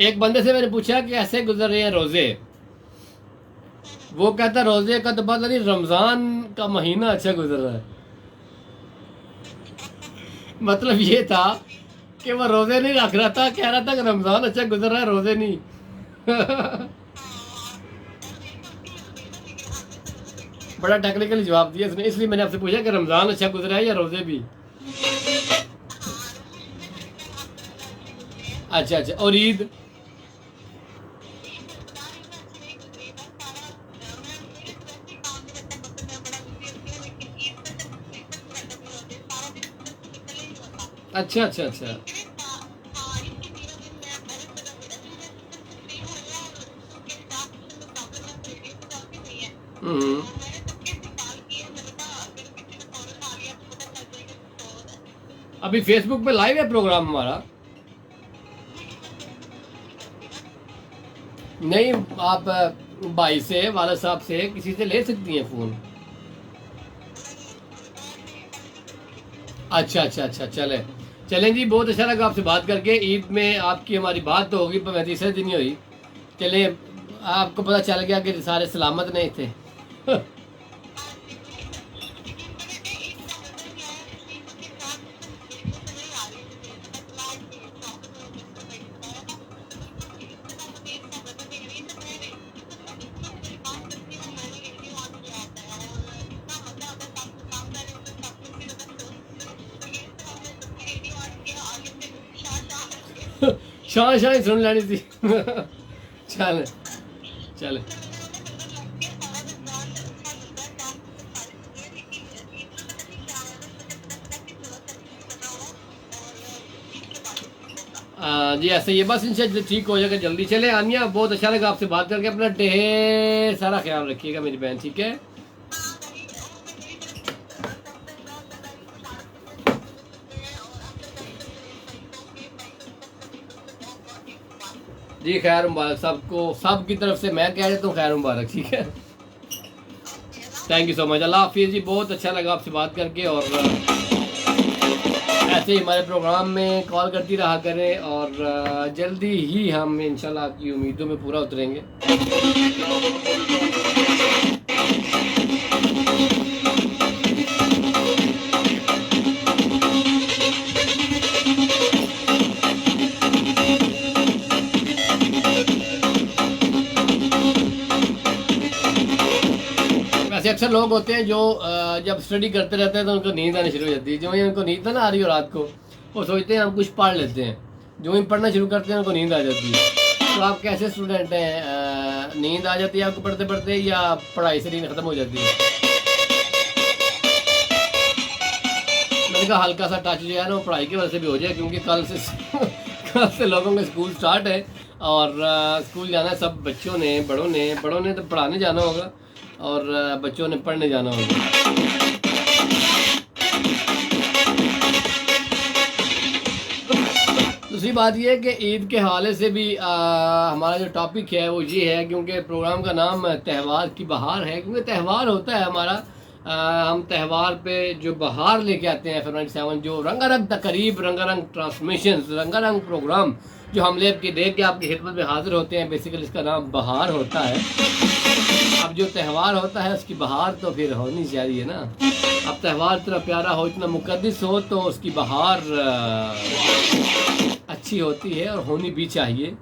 एक बंदे से मैंने पूछा कि कैसे गुजर रहे हैं रोजे, वो कहता रोजे का तो पता नहीं, रमजान का महीना अच्छा गुजर रहा है। मतलब ये था कि वो रोजे नहीं रख रहा था, कह रहा था कि रमजान अच्छा गुजर रहा है, रोजे नहीं। बड़ा टेक्निकली जवाब दिया इसने, इसलिए मैंने आपसे पूछा कि रमजान अच्छा गुजरा है या रोजे भी। अच्छा अच्छा, और ईद? अच्छा अच्छा अच्छा। हम्म। अभी फेसबुक पे लाइव है प्रोग्राम हमारा? नहीं, आप भाई से, वाला साहब से, किसी से ले सकती हैं फोन। अच्छा अच्छा अच्छा, चले चलें जी, बहुत अच्छा लगा आपसे बात करके। ईद में आपकी हमारी बात तो होगी, पर मैं तीसरे दिन ही हुई। चले, आपको पता चल गया कि सारे सलामत नहीं थे। शां शां ही सुन लैनी सी। चल चल जी ऐसे ये बस इनसे ठीक हो जाएगा जल्दी। चले आनिया, बहुत अच्छा लगा आपसे बात करके। अपना ढेर सारा ख्याल रखिएगा मेरी बहन, ठीक है? जी खैर मुबारक सबको, सब की तरफ से मैं कह देता हूँ खैर मुबारक, ठीक है? Thank you so much. अल्लाह हाफिज़ जी, बहुत अच्छा लगा आपसे बात करके। और ऐसे ही हमारे प्रोग्राम में कॉल करती रहा करें और जल्दी ही हम इंशाल्लाह आपकी उम्मीदों में पूरा उतरेंगे। वैसे अक्सर लोग होते हैं जो जब स्टडी करते रहते हैं तो उनको नींद आनी शुरू हो जाती है। जो ही उनको नींद ना आ रही हो रात को, वो सोचते हैं हम कुछ पढ़ लेते हैं। जो ही पढ़ना शुरू करते हैं उनको नींद आ जाती है। तो आप कैसे स्टूडेंट हैं, नींद आ जाती है आपको पढ़ते पढ़ते या पढ़ाई से नींद ख़त्म हो जाती है? मैंने कहा हल्का सा टच जो है ना वो पढ़ाई की वजह से भी हो जाए, क्योंकि कल से लोगों का स्कूल स्टार्ट है और स्कूल जाना है सब बच्चों ने, बड़ों ने तो पढ़ाने जाना होगा और बच्चों ने पढ़ने जाना होगा। दूसरी बात यह है कि ईद के हवाले से भी हमारा जो टॉपिक है वो ये है, क्योंकि प्रोग्राम का नाम त्यौहार की बहार है। क्योंकि त्यौहार होता है हमारा, हम त्यौहार पे जो बहार लेके आते हैं फरवरी 7, जो रंगारंग तकरीब, रंगारंग ट्रांसमिशन, रंगारंग प्रोग्राम जो हम लेके आपकी खिदमत में हाजिर होते हैं, बेसिकली इसका नाम बहार होता है। अब जो त्यौहार होता है उसकी बहार तो फिर होनी चाहिए ना। अब त्यौहार इतना प्यारा हो, इतना मुकद्दस हो, तो उसकी बहार अच्छी होती है और होनी भी चाहिए।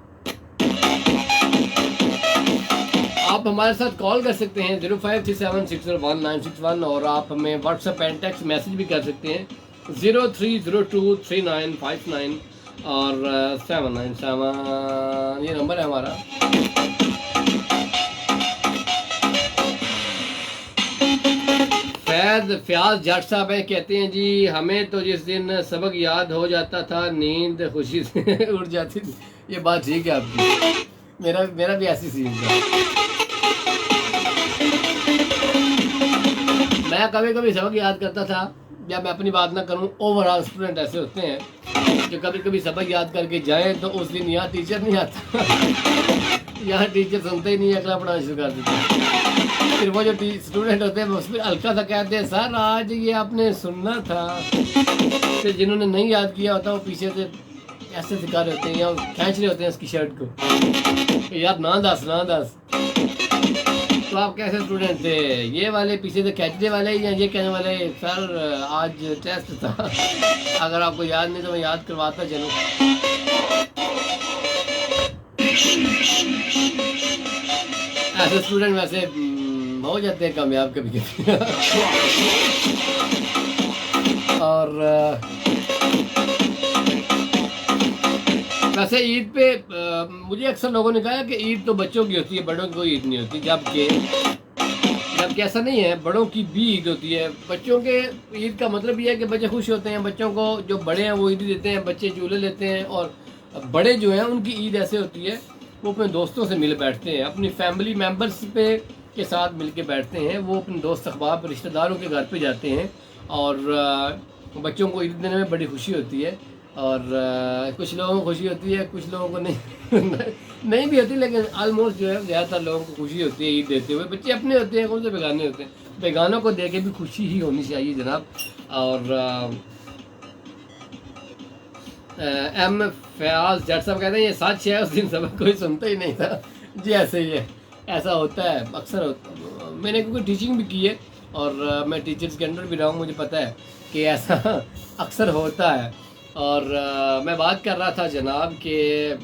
आप हमारे साथ कॉल कर सकते हैं 0537601961 और आप हमें व्हाट्सएप एंड टेक्स्ट मैसेज भी कर सकते हैं 03023959 और 797, ये नंबर है हमारा। फयाज जट साहब है, कहते हैं जी हमें तो जिस दिन सबक याद हो जाता था नींद खुशी से उड़ जाती थी। ये बात ठीक है आपकी, मेरा भी ऐसी सीन था। मैं कभी कभी सबक याद करता था, या मैं अपनी बात ना करूं, ओवरऑल स्टूडेंट ऐसे होते हैं जो कभी कभी सबक याद करके जाएं तो उस दिन यहाँ टीचर नहीं आता यहाँ टीचर सुनते ही नहीं, अगला पढ़ाना शुरू कर देते हैं। फिर वो जो स्टूडेंट होते हैं उसमें हल्का सा कहते हैं सर आज ये आपने सुनना था। फिर जिन्होंने नहीं याद किया होता वो पीछे से ऐसे सिखा रहे होते हैं या खींच रहे होते हैं उसकी शर्ट को, यार ना दस। तो आप कैसे स्टूडेंट थे, ये वाले पीछे से खींचने वाले या ये कहने वाले सर आज टेस्ट था, अगर आपको याद नहीं तो मैं याद करवाता चलूँ। ऐसे स्टूडेंट वैसे हो जाते हैं कामयाब कभी कभी और वैसे ईद पे मुझे अक्सर लोगों ने कहा कि ईद तो बच्चों की होती है, बड़ों की कोई ईद नहीं होती, जबकि ऐसा नहीं है, बड़ों की भी ईद होती है। बच्चों के ईद का मतलब ये है कि बच्चे खुश होते हैं, बच्चों को जो बड़े हैं वो ईद देते हैं, बच्चे झूले लेते हैं। और बड़े जो हैं उनकी ईद ऐसे होती है वो अपने दोस्तों से मिल बैठते हैं, अपनी फैमिली मेम्बर्स पे के साथ मिल के बैठते हैं, वो अपने दोस्त अखबार रिश्तेदारों के घर पे जाते हैं और बच्चों को ईद देने में बड़ी खुशी होती है। और कुछ लोगों को खुशी होती है, कुछ लोगों को नहीं नहीं भी होती, लेकिन ऑलमोस्ट जो है ज़्यादातर लोगों को खुशी होती है ईद देते हुए। बच्चे अपने होते हैं, कौन से बेगाने होते हैं, बेगानों को दे के भी खुशी ही होनी चाहिए जनाब। और एम फयाज जट साहब कहते हैं ये सच है, उस दिन सबक कोई सुनता ही नहीं था। जी ऐसे ही है, ऐसा होता है अक्सर होता। मैंने क्योंकि टीचिंग भी की है और मैं टीचर्स के अंडर भी रहा हूँ, मुझे पता है कि ऐसा अक्सर होता है। और मैं बात कर रहा था जनाब के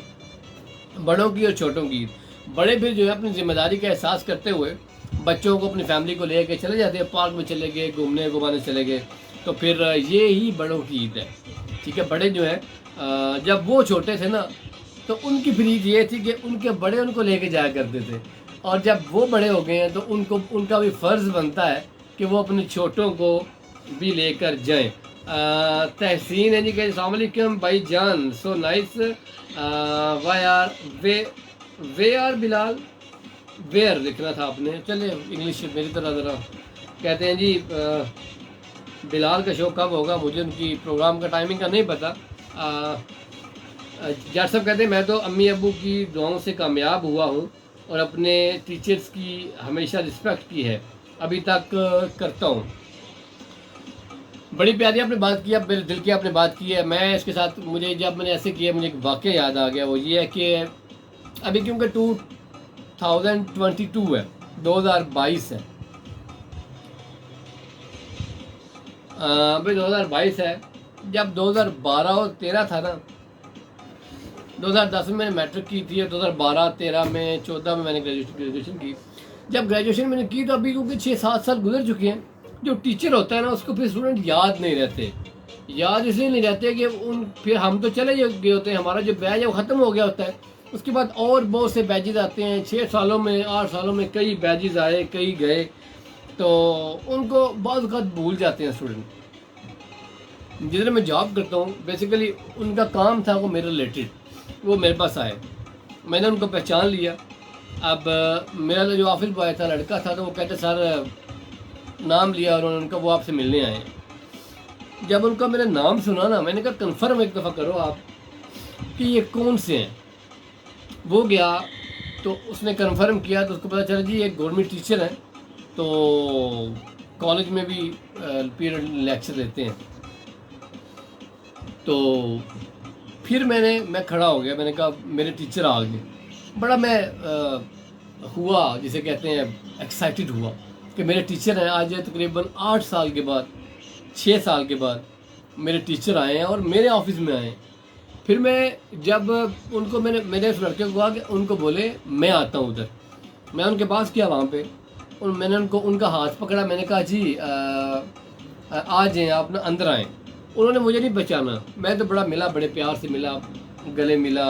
बड़ों की और छोटों की। बड़े भी जो है अपनी जिम्मेदारी का एहसास करते हुए बच्चों को अपनी फैमिली को लेके चले जाते हैं, पार्क में चले गए, घूमने घुमाने चले गए, तो फिर ये ही बड़ों की ईद है, ठीक है। बड़े जो है जब वो छोटे थे ना तो उनकी फ्रीज ये थी कि उनके बड़े उनको लेके जाया करते थे, और जब वो बड़े हो गए हैं तो उनको उनका भी फ़र्ज़ बनता है कि वो अपने छोटों को भी लेकर जाएं। तहसीन है जी कि अस्सलाम वालेकुम भाई जान, so nice, why are we are Bilal, where लिखना था आपने, चले इंग्लिश मेरी तरह ज़रा। कहते हैं जी बिलाल का शो कब होगा, मुझे उनकी प्रोग्राम का टाइमिंग का नहीं पता। जाट साहब कहते हैं मैं तो अम्मी अब्बू की दुआओं से कामयाब हुआ हूँ और अपने टीचर्स की हमेशा रिस्पेक्ट की है, अभी तक करता हूँ। बड़ी प्यारी आपने बात की, मेरे दिल की आपने बात की है। मैं इसके साथ मुझे जब मैंने ऐसे किया मुझे एक वाक़या याद आ गया, वो ये है कि अभी क्योंकि 2022 है, 2022 है, अभी 2022 है। जब 2012 और 13 था ना, 2010 में मैंने मैट्रिक की थी, 2012-13 में 14 में मैंने ग्रेजुएशन की। जब ग्रेजुएशन मैंने की तो अभी क्योंकि 6-7 साल गुजर चुके हैं, जो टीचर होता है ना उसको फिर स्टूडेंट याद नहीं रहते। याद इसलिए नहीं रहते कि फिर हम तो चले गए होते हैं, हमारा जो बैच है वो ख़त्म हो गया होता है। उसके बाद और बहुत से बैचेज आते हैं, 6 सालों में 8 सालों में कई बैचेज आए, कई गए, तो उनको बहुत वक्त भूल जाते हैं स्टूडेंट। जिधर मैं जॉब करता हूँ बेसिकली उनका काम था वो मेरे रिलेटेड, वो मेरे पास आए, मैंने उनको पहचान लिया। अब मेरा जो ऑफिस बॉय था लड़का था, तो वो कहते सर, नाम लिया और उनका वो आपसे मिलने आए। जब उनका मेरा नाम सुना ना, मैंने कहा कंफर्म एक दफ़ा करो आप कि ये कौन से हैं। वो गया तो उसने कंफर्म किया तो उसको पता चला जी एक गवर्नमेंट टीचर हैं, तो कॉलेज में भी पीरियड लेक्चर देते हैं। तो फिर मैं खड़ा हो गया, मैंने कहा मेरे टीचर आ गए। बड़ा मैं हुआ, जिसे कहते हैं एक्साइटेड हुआ कि मेरे टीचर हैं। आज तकरीबन 8 साल के बाद, 6 साल के बाद मेरे टीचर आए हैं और मेरे ऑफिस में आए। फिर मैं जब उनको मेरे उस लड़के को कहा कि उनको बोले मैं आता हूँ उधर, मैं उनके पास किया वहाँ पे, और मैंने उनका हाथ पकड़ा, मैंने कहा जी आ जाएँ आप ना, अंदर आएँ। उन्होंने मुझे नहीं पहचाना, मैं तो बड़ा मिला, बड़े प्यार से मिला, गले मिला,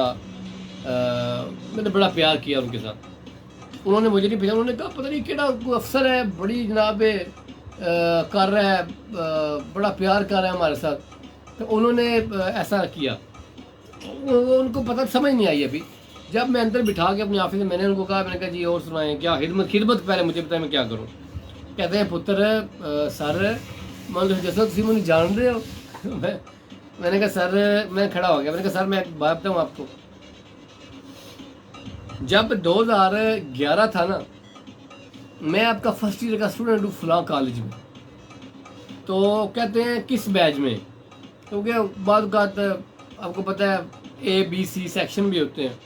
मैंने बड़ा प्यार किया उनके साथ। उन्होंने मुझे नहीं पहचाना, उन्होंने कहा पता नहीं केड़ा कोई अफसर है, बड़ी जनाब कर रहा है, बड़ा प्यार कर रहा है हमारे साथ। तो उन्होंने ऐसा किया, उनको पता समझ नहीं आई अभी। जब मैं अंदर बिठा के अपने ऑफिस में मैंने उनको कहा, मैंने कहा जी और सुनाएं क्या खिदमत पहले मुझे बताएं मैं क्या करूँ। कहते हैं पुत्र सर मान लो जैसा तुम मुझे जान रहे हो। मैंने कहा सर, मैं खड़ा हो गया, मैंने कहा सर मैं एक बात बताऊँ आपको, जब 2011 था ना, मैं आपका फर्स्ट ईयर का स्टूडेंट हूँ फलां कॉलेज में। तो कहते हैं किस बैच में, क्योंकि बाद आपको पता है ABC सेक्शन भी होते हैं,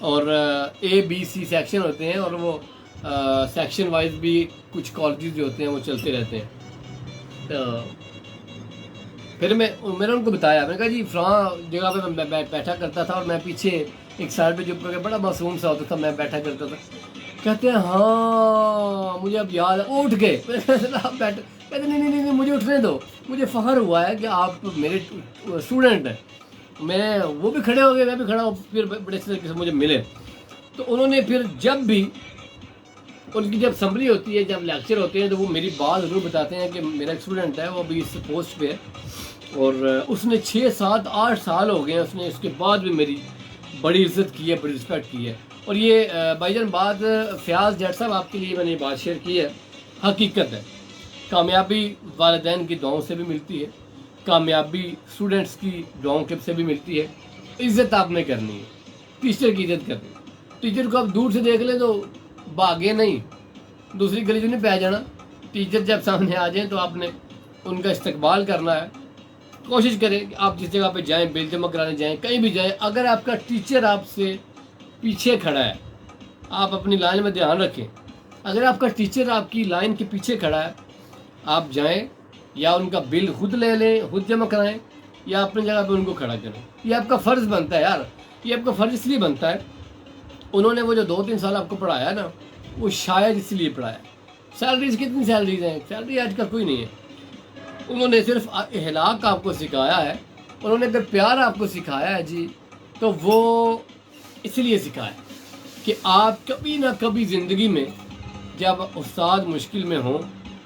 और ABC सेक्शन होते हैं, और वो सेक्शन वाइज भी कुछ कॉलेजेस जो होते हैं वो चलते रहते हैं। तो फिर मैंने उनको बताया, मैंने कहा जी फलां जगह पे मैं बैठा करता था, और मैं पीछे एक साइड पे चुप करके, बड़ा मासूम सा होता था, मैं बैठा करता था। कहते हैं हाँ मुझे अब याद, उठ गए। आप बैठ, कहते नहीं मुझे उठने दो, मुझे फ़ख्र हुआ है कि आप मेरे स्टूडेंट हैं। मैं वो भी खड़े हो गए, मैं भी खड़ा हो, फिर बड़े अच्छे तरीके से मुझे मिले। तो उन्होंने फिर जब भी उनकी जब समरी होती है, जब लेक्चर होते हैं, तो वो मेरी बात ज़रूर बताते हैं कि मेरा एक स्टूडेंट है, वो अभी इस पोस्ट पे है, और उसने 6, 7, 8 साल हो गए, उसने इसके बाद भी मेरी बड़ी इज्जत की है, बड़ी रिस्पेक्ट की है। और ये भाईजान बात फ़याज़ जट साहब आपके लिए मैंने बात शेयर की है, हकीकत है। कामयाबी वालिदैन की दुआओं से भी मिलती है, कामयाबी स्टूडेंट्स की दुआओं के से भी मिलती है। इज़्ज़त आपने करनी है, टीचर की इज़्ज़त करनी है। टीचर को आप दूर से देख लें तो भागे नहीं, दूसरी गली जो नहीं पै जाना। टीचर जब सामने आ जाए तो आपने उनका इस्तकबाल करना है। कोशिश करें कि आप जिस जगह पे जाएं, बिल जमा कराने जाएं, कहीं भी जाएं, अगर आपका टीचर आपसे पीछे खड़ा है, आप अपनी लाइन में ध्यान रखें। अगर आपका टीचर आपकी लाइन के पीछे खड़ा है, आप जाएं, या उनका बिल खुद ले लें, खुद जमा कराएं, या अपनी जगह पे उनको खड़ा करें। ये आपका फ़र्ज़ बनता है यार, ये आपका फ़र्ज़ इसलिए बनता है, उन्होंने वो जो 2-3 साल आपको पढ़ाया ना, वो शायद इसलिए पढ़ाया। सैलरीज़ कितनी सैलरीज़ हैं, सैलरी आजकल कोई नहीं है। उन्होंने सिर्फ अखलाक आपको सिखाया है उन्होंने अगर प्यार आपको सिखाया है जी, तो वो इसलिए सिखाया कि आप कभी ना कभी ज़िंदगी में जब उस्ताद मुश्किल में हो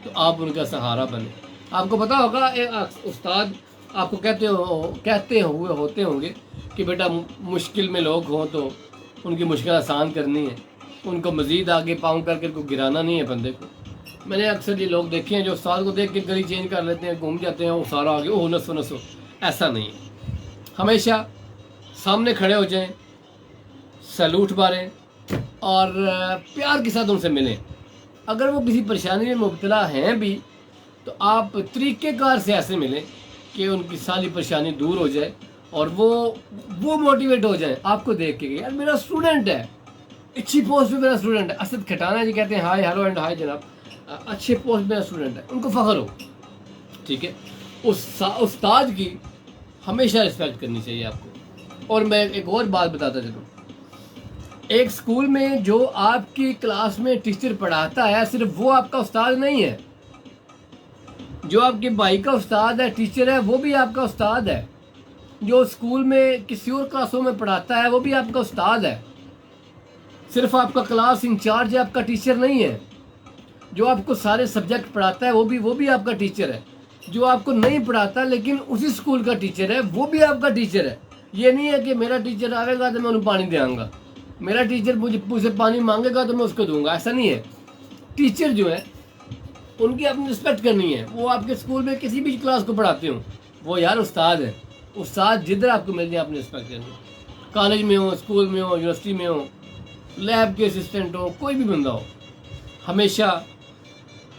तो आप उनका सहारा बने। आपको पता होगा एक उस्ताद आपको कहते हुए होते होंगे कि बेटा मुश्किल में लोग हों तो उनकी मुश्किल आसान करनी है, उनको मज़ीद आगे पाँव करके उनको गिराना नहीं है बंदे को। मैंने अक्सर ये लोग देखे हैं जो उस्ताद को देख के गली चेंज कर लेते हैं, घूम जाते हैं, वो सारा आगे ओह नसो नसो। ऐसा नहीं है, हमेशा सामने खड़े हो जाएं, सैल्यूट मारें और प्यार के साथ उनसे मिलें। अगर वो किसी परेशानी में मुब्तला हैं भी तो आप तरीक़ेकार से ऐसे मिलें कि उनकी सारी परेशानी दूर हो जाए और वो मोटिवेट हो जाए आपको देख के यार मेरा स्टूडेंट है, अच्छी पोस्ट पे मेरा स्टूडेंट है। असद खटाना जी कहते हैं हाय हेलो एंड हाय जनाब, अच्छे पोस्ट मेरा स्टूडेंट है, उनको फ़ख्र हो। ठीक है, उस्ताद की हमेशा रिस्पेक्ट करनी चाहिए आपको। और मैं एक और बात बताता चलूँ, एक स्कूल में जो आपकी क्लास में टीचर पढ़ाता है सिर्फ वो आपका उस्ताद नहीं है। जो आपके भाई का उस्ताद है, टीचर है, वो भी आपका उस्ताद है। जो स्कूल में किसी और क्लासों में पढ़ाता है वो भी आपका उस्ताद है। सिर्फ आपका क्लास इंचार्ज है, आपका टीचर नहीं है। जो आपको सारे सब्जेक्ट पढ़ाता है वो भी आपका टीचर है। जो आपको नहीं पढ़ाता लेकिन उसी स्कूल का टीचर है वो भी आपका टीचर है। ये नहीं है कि मेरा टीचर आएगा तो मैं उन्हें पानी देंगा, मेरा टीचर मुझसे पानी मांगेगा तो मैं उसको दूंगा, ऐसा नहीं है। टीचर जो है उनकी अपनी रिस्पेक्ट करनी है। वो आपके स्कूल में किसी भी क्लास को पढ़ाते हो, वो यार उस्ताद है। उस्ताद जिधर आपको मिल जाए अपनी रिस्पेक्ट करनी। कॉलेज में हो, स्कूल में हो, यूनिवर्सिटी में हो, लैब के असिस्टेंट हो, कोई भी बंदा हो, हमेशा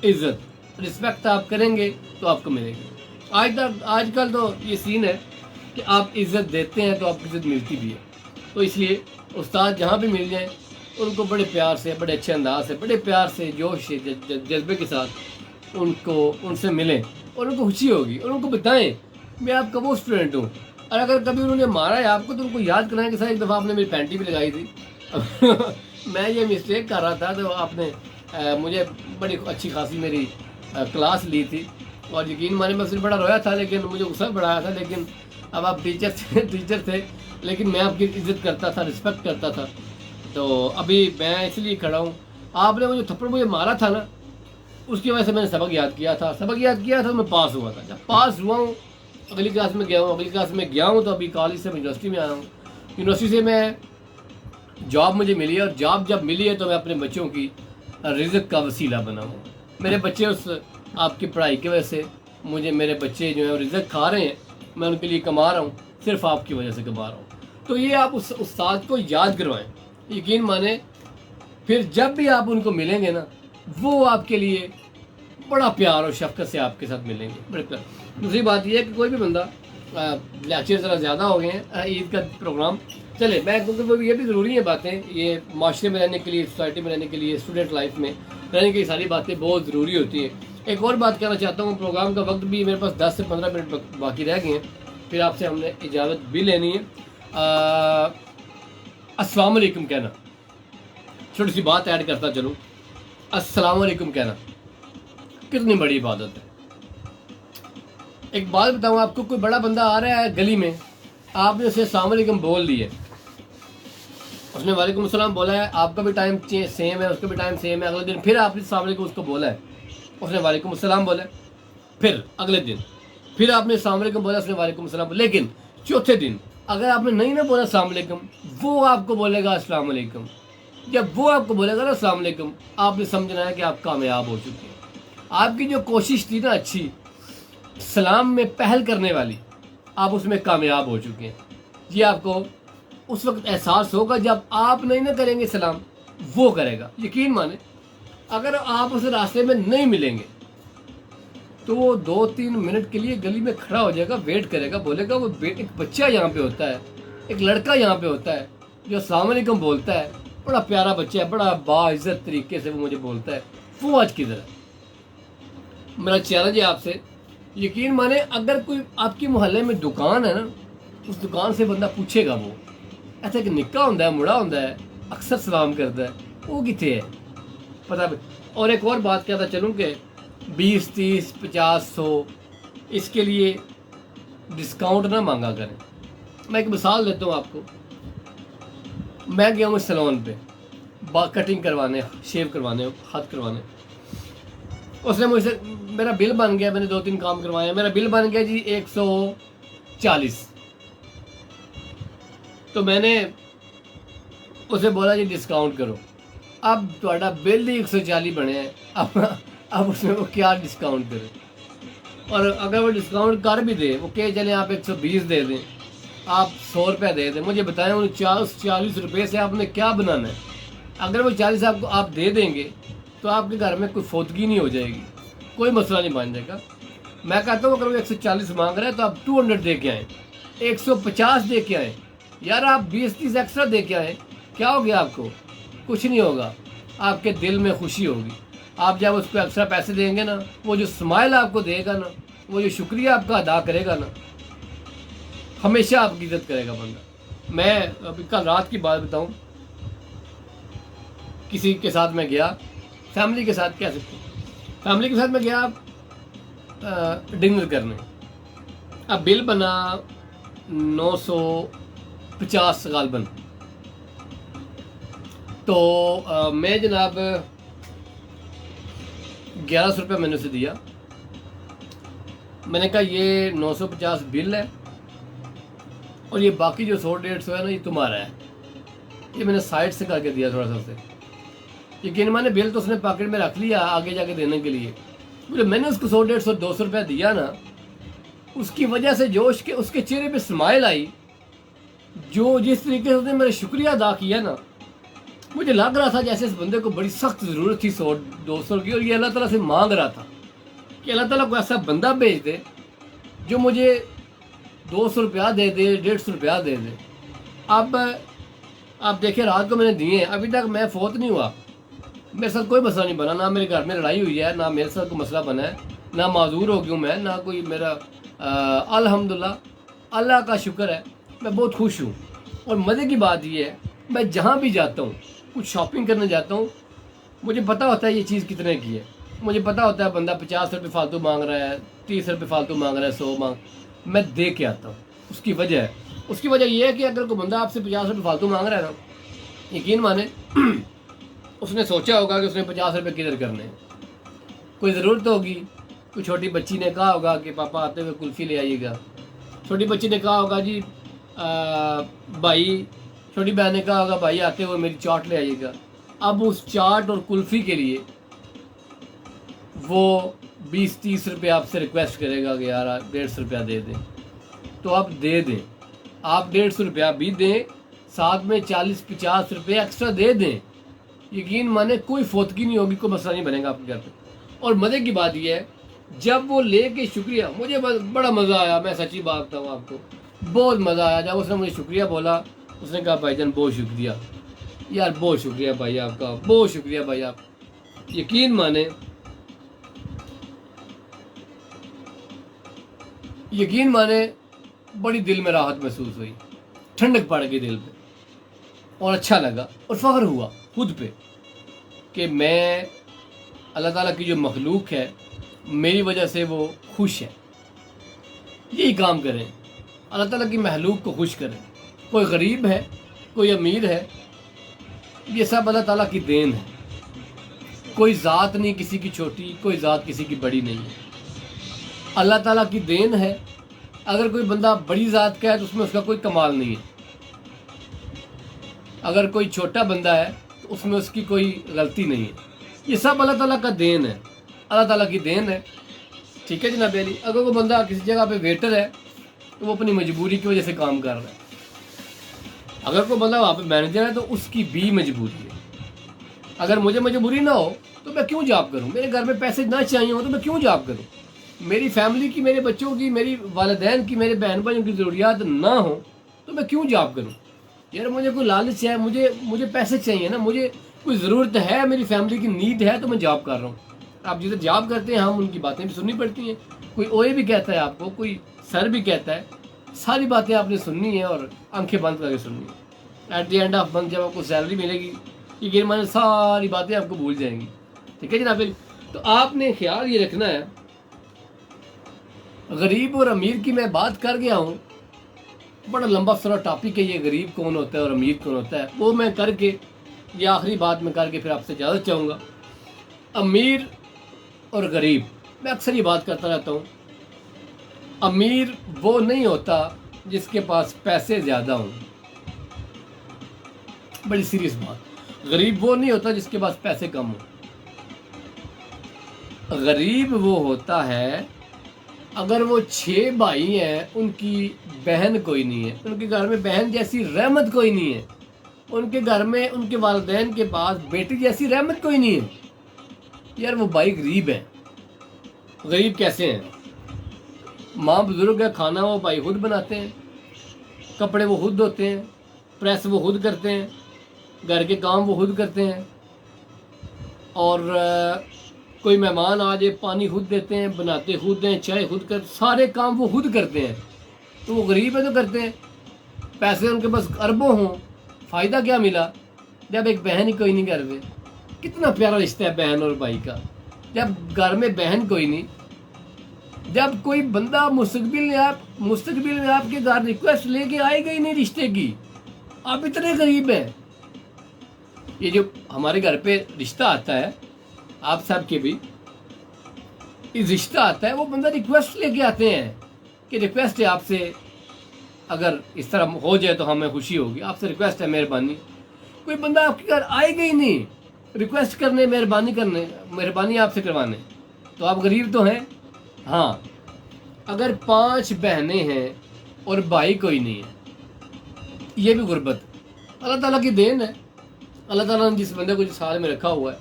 इज़्ज़त रिस्पेक्ट आप करेंगे तो आपको मिलेगी। आजकल तो ये सीन है कि आप इज़्ज़त देते हैं तो आपको इज़्ज़त मिलती भी है। तो इसलिए उस्ताद जहाँ भी मिल जाए उनको बड़े प्यार से, बड़े अच्छे अंदाज से, बड़े प्यार से, जोश से, जज्बे के साथ उनसे मिलें और उनको खुशी होगी। और उनको बताएं मैं आपका वो स्टूडेंट हूँ। और अगर कभी उन्होंने मारा है आपको तो उनको याद कराएं कि सर एक दफ़ा आपने मेरी पैंटी भी लगाई थी मैं ये मिस्टेक कर रहा था तो आपने मुझे बड़ी अच्छी खासी मेरी क्लास ली थी और यकीन माने मैं सिर्फ बड़ा रोया था लेकिन मुझे गुस्सा बड़ा आया था। लेकिन अब आप टीचर थे लेकिन मैं आपकी इज़्ज़त करता था, रिस्पेक्ट करता था। तो अभी मैं इसलिए खड़ा हूँ। आपने मुझे थप्पड़ मुझे मारा था ना, उसकी वजह से मैंने सबक याद किया था तो मैं पास हुआ था। जब पास हुआ हूँ अगली क्लास में गया हूँ तो अभी कॉलेज से यूनिवर्सिटी में आया हूँ। यूनिवर्सिटी से मैं जॉब मुझे मिली है और जॉब जब मिली है तो मैं अपने बच्चों की रिज़्क़ का वसीला बना हूँ। मेरे बच्चे उस आपकी पढ़ाई की वजह से मेरे बच्चे जो हैं रिज़्क़ खा रहे हैं, मैं उनके लिए कमा रहा हूँ, सिर्फ आपकी वजह से कमा रहा हूँ। तो ये आप उस उस्ताद को याद करवाएं, यकीन माने फिर जब भी आप उनको मिलेंगे ना वो आपके लिए बड़ा प्यार और शफ़क़त से आपके साथ मिलेंगे, बड़े प्यार। दूसरी बात यह है कि कोई भी बंदा लेक्चर ज़रा ज़्यादा हो गए हैं, ईद का प्रोग्राम चले, मैं क्योंकि ये भी ज़रूरी है बातें, ये माशरे में रहने के लिए, सोसाइटी में रहने के लिए, स्टूडेंट लाइफ में रहने की सारी बातें बहुत ज़रूरी होती हैं। एक और बात कहना चाहता हूँ, प्रोग्राम का वक्त भी मेरे पास 10 से 15 मिनट बाकी रह गए हैं, फिर आपसे हमने इजाज़त भी लेनी है। अस्सलाम वालेकुम कहना, छोटी सी बात ऐड करता चलूँ, अस्सलाम वालेकुम कहना कितनी बड़ी इबादत है। एक बात बताऊँ आपको, कोई बड़ा बंदा आ रहा है गली में, आपने उसे अस्सलाम वालेकुम बोल दिए, उसने वालेकुम अस्सलाम बोला है, आपका भी टाइम सेम है, उसका भी टाइम सेम है, अगले दिन फिर आपने अस्सलाम वालेकुम उसको बोला है, उसने वालेकुम अस्सलाम बोला, फिर अगले दिन फिर आपने अस्सलाम वालेकुम बोला, उसने वालेकुम अस्सलाम बोला, लेकिन चौथे दिन अगर आपने नहीं ना बोला अस्सलाम वालेकुम, वो आपको बोलेगा अस्सलाम वालेकुम। जब वो आपको बोलेगा ना अस्सलाम वालेकुम, आपने समझना है कि आप कामयाब हो चुके हैं। आपकी जो कोशिश थी ना अच्छी सलाम में पहल करने वाली, आप उसमें कामयाब हो चुके हैं। ये आपको उस वक्त एहसास होगा जब आप नहीं ना करेंगे सलाम, वो करेगा। यकीन माने अगर आप उस रास्ते में नहीं मिलेंगे तो वो 2-3 मिनट के लिए गली में खड़ा हो जाएगा, वेट करेगा, बोलेगा वो एक बच्चा यहाँ पे होता है, एक लड़का यहाँ पे होता है जो अस्सलाम वालेकुम बोलता है, बड़ा प्यारा बच्चा है, बड़ा बाइज्जत तरीके से वो मुझे बोलता है, वो आज किधर है। मेरा चैलेंज है आपसे, यकीन माने अगर कोई आपकी मोहल्ले में दुकान है ना, उस दुकान से बंदा पूछेगा, वो ऐसा कि निक्का होता है, मुड़ा होता है, अक्सर सलाम करता है, वो कितने है पता। और एक और बात कहता चलूँ कि 20, 30, 50, 100 इसके लिए डिस्काउंट ना मांगा करें। मैं एक मिसाल देता हूँ आपको। मैं गया हूँ सैलून पे कटिंग करवाने, शेव करवाने, हाथ करवाने। उसने मुझसे, मेरा बिल बन गया, मैंने 2-3 काम करवाए, मेरा बिल बन गया जी 140। तो मैंने उसे बोला जी डिस्काउंट करो। अब थोड़ा बिल ही 140 बने हैं, अब उसमें वो क्या डिस्काउंट करे। और अगर वो डिस्काउंट कर भी दे, वो कहे चले आप 120 दे दें, आप 100 रुपये दे दें, मुझे बताएं उन 40 रुपये से आपने क्या बनाना है। अगर वो 40 आपको आप दे देंगे तो आपके घर में कोई फौतगी नहीं हो जाएगी, कोई मसला नहीं बन जाएगा। मैं कहता हूँ अगर वो 140 मांग रहा है तो आप 200 दे के आएँ, 150 दे के आएँ। यार आप 20-30 एक्स्ट्रा दे के आएँ, क्या हो गया आपको? कुछ नहीं होगा, आपके दिल में खुशी होगी। आप जब उसको एक्स्ट्रा पैसे देंगे ना, वो जो स्माइल आपको देगा ना, वो जो शुक्रिया आपका अदा करेगा ना, हमेशा आपकी इज्जत करेगा बंदा। मैं अभी कल रात की बात बताऊं, किसी के साथ मैं गया, फैमिली के साथ कह सकते हैं, फैमिली के साथ मैं गया डिनर करने। अब बिल बना 950 गालबन। तो मैं जनाब 1100 रुपये मैंने उसे दिया। मैंने कहा ये 950 बिल है और ये बाकी जो 100-150 है ना, ये तुम्हारा है। ये मैंने साइड से करके दिया थोड़ा सा उसे। यकीन माने बिल तो उसने पॉकेट में रख लिया आगे जाके देने के लिए। मुझे मैंने उसको 100-150-200 रुपया दिया ना, उसकी वजह से जो उसके चेहरे पे स्माइल आई, जो जिस तरीके से उसने मेरा शुक्रिया अदा किया ना, मुझे लग रहा था जैसे इस बंदे को बड़ी सख्त ज़रूरत थी 100-200 की, और ये अल्लाह ताला से मांग रहा था कि अल्लाह ताला को ऐसा बंदा भेज दे जो मुझे 200 रुपया दे दे, 150 रुपया दे दे। अब आप देखिए रात को मैंने दिए, अभी तक मैं फोत नहीं हुआ, मेरे साथ कोई मसला नहीं बना, ना मेरे घर में लड़ाई हुई है, ना मेरे साथ कोई मसला बना है, ना माजूर हो गया मैं, ना कोई मेरा अल्हम्दुलिल्लाह, अल्लाह का शुक्र है, मैं बहुत खुश हूँ। और मज़े की बात ये है, मैं जहाँ भी जाता हूँ, कुछ शॉपिंग करने जाता हूँ, मुझे पता होता है ये चीज़ कितने की है। मुझे पता होता है बंदा 50 रुपये फालतू मांग रहा है, 30 रुपये फालतू मांग रहा है, 100 मांग, मैं दे के आता हूँ। उसकी वजह ये है कि अगर कोई बंदा आपसे 50 रुपये फालतू मांग रहा है ना, यकीन माने उसने सोचा होगा कि उसने 50 रुपये किधर करने हैं, कोई ज़रूरत होगी, कोई छोटी बच्ची ने कहा होगा कि पापा आते हुए कुल्फ़ी ले आइएगा, छोटी बच्ची ने कहा होगा जी भाई, छोटी बहन ने कहा होगा भाई आते हुए मेरी चाट ले आइएगा। अब उस चाट और कुल्फ़ी के लिए वो 20-30 रुपये आपसे रिक्वेस्ट करेगा कि यार 150 रुपया दे दें, तो आप दे दें। आप 150 रुपया भी दें, साथ में 40-50 रुपये एक्स्ट्रा दे दें। यकीन माने कोई फौतगी नहीं होगी, कोई मसला नहीं बनेगा आपके घर पे। और मज़े की बात यह है, जब वो ले के शुक्रिया, मुझे बड़ा मज़ा आया, मैं सच्ची बात बताऊँ आपको, बहुत मज़ा आया जब उसने मुझे शुक्रिया बोला। उसने कहा भाईजान बहुत शुक्रिया यार, बहुत शुक्रिया भाई आपका, बहुत शुक्रिया भाई आप। यकीन माने बड़ी दिल में राहत महसूस हुई, ठंडक पड़ गई दिल पे, और अच्छा लगा और फ़ख्र हुआ खुद पे कि मैं, अल्लाह ताला की जो मखलूक है, मेरी वजह से वो खुश है। यही काम करें, अल्लाह ताला की महलूक को खुश करें। कोई गरीब है, कोई अमीर है, ये सब अल्लाह ताला की देन है। कोई ज़ात नहीं किसी की छोटी, कोई ज़ात किसी की बड़ी नहीं है, अल्लाह ताला की देन है। अगर कोई बंदा बड़ी ज़ात का है तो उसमें उसका कोई कमाल नहीं है, अगर कोई छोटा बंदा है तो उसमें उसकी कोई गलती नहीं है। ये सब अल्लाह ताला का देन है, अल्लाह ताला की देन है। ठीक है जनाब अली। अगर कोई बंदा किसी जगह पे वेटर है तो वो अपनी मजबूरी की वजह से काम कर रहा है। अगर कोई बंदा वहाँ पे मैनेजर है तो उसकी भी मजबूरी है। अगर मुझे मजबूरी ना हो तो मैं क्यों जॉब करूँ, मेरे घर में पैसे ना चाहिए हो तो मैं क्यों जॉब करूँ, मेरी फैमिली की, मेरे बच्चों की, मेरी वालिदैन की, मेरे बहन भाइयों की ज़रूरियात ना हो तो मैं क्यों जॉब करूँ। यार मुझे कोई लालच है, मुझे पैसे चाहिए ना, मुझे कोई ज़रूरत है, मेरी फैमिली की नीड है तो मैं जॉब कर रहा हूँ। आप जिधर जॉब करते हैं हम उनकी बातें भी सुननी पड़ती हैं। कोई ओए भी कहता है आपको, कोई सर भी कहता है, सारी बातें आपने सुननी है और आंखें बंद करके सुननी है। At the end of month जब आपको सैलरी मिलेगी, ये मैंने सारी बातें आपको भूल जाएंगी। ठीक है जनाब। तो आपने ख्याल ये रखना है, गरीब और अमीर की मैं बात कर गया हूँ, बड़ा लंबा सारा टॉपिक है ये, गरीब कौन होता है और अमीर कौन होता है, वो मैं करके, ये आखिरी बात मैं करके फिर आपसे इजाज़त चाहूँगा। अमीर और गरीब, मैं अक्सर ये बात करता रहता हूँ, अमीर वो नहीं होता जिसके पास पैसे ज़्यादा हों, बड़ी सीरियस बात। गरीब वो नहीं होता जिसके पास पैसे कम हो। गरीब वो होता है अगर वो 6 भाई हैं, उनकी बहन कोई नहीं है, उनके घर में बहन जैसी रहमत कोई नहीं है, उनके घर में उनके वालिदैन के पास बेटी जैसी रहमत कोई नहीं है, यार वो भाई गरीब है। गरीब कैसे हैं? माँ बुजुर्ग है, खाना वो भाई खुद बनाते हैं, कपड़े वो खुद धोते हैं, प्रेस वो खुद करते हैं, घर के काम वो खुद करते हैं, और कोई मेहमान आ जाए पानी खुद देते हैं, बनाते खुद हैं, चाय खुद कर, सारे काम वो खुद करते हैं। तो वो गरीब है तो करते हैं। पैसे उनके पास अरबों हों, फ़ायदा क्या मिला जब एक बहन ही कोई नहीं कर रहे। कितना प्यारा रिश्ता है बहन और भाई का। जब घर में बहन कोई नहीं, जब कोई बंदा मुस्तकबिल में आपके घर रिक्वेस्ट लेके आएगा ही नहीं रिश्ते की, आप इतने गरीब हैं। ये जो हमारे घर पे रिश्ता आता है, आप सब के भी इस रिश्ता आता है, वो बंदा रिक्वेस्ट लेके आते हैं कि रिक्वेस्ट है आपसे, अगर इस तरह हो जाए तो हमें खुशी होगी, आपसे रिक्वेस्ट है, मेहरबानी। कोई बंदा आपके घर आएगा ही नहीं रिक्वेस्ट करने, मेहरबानी आपसे करवाने, तो आप गरीब तो हैं। हाँ, अगर 5 बहनें हैं और भाई कोई नहीं है, ये भी गुर्बत अल्लाह ताला की देन है। अल्लाह ताला ने जिस बंदे को जिस हाल में रखा हुआ है,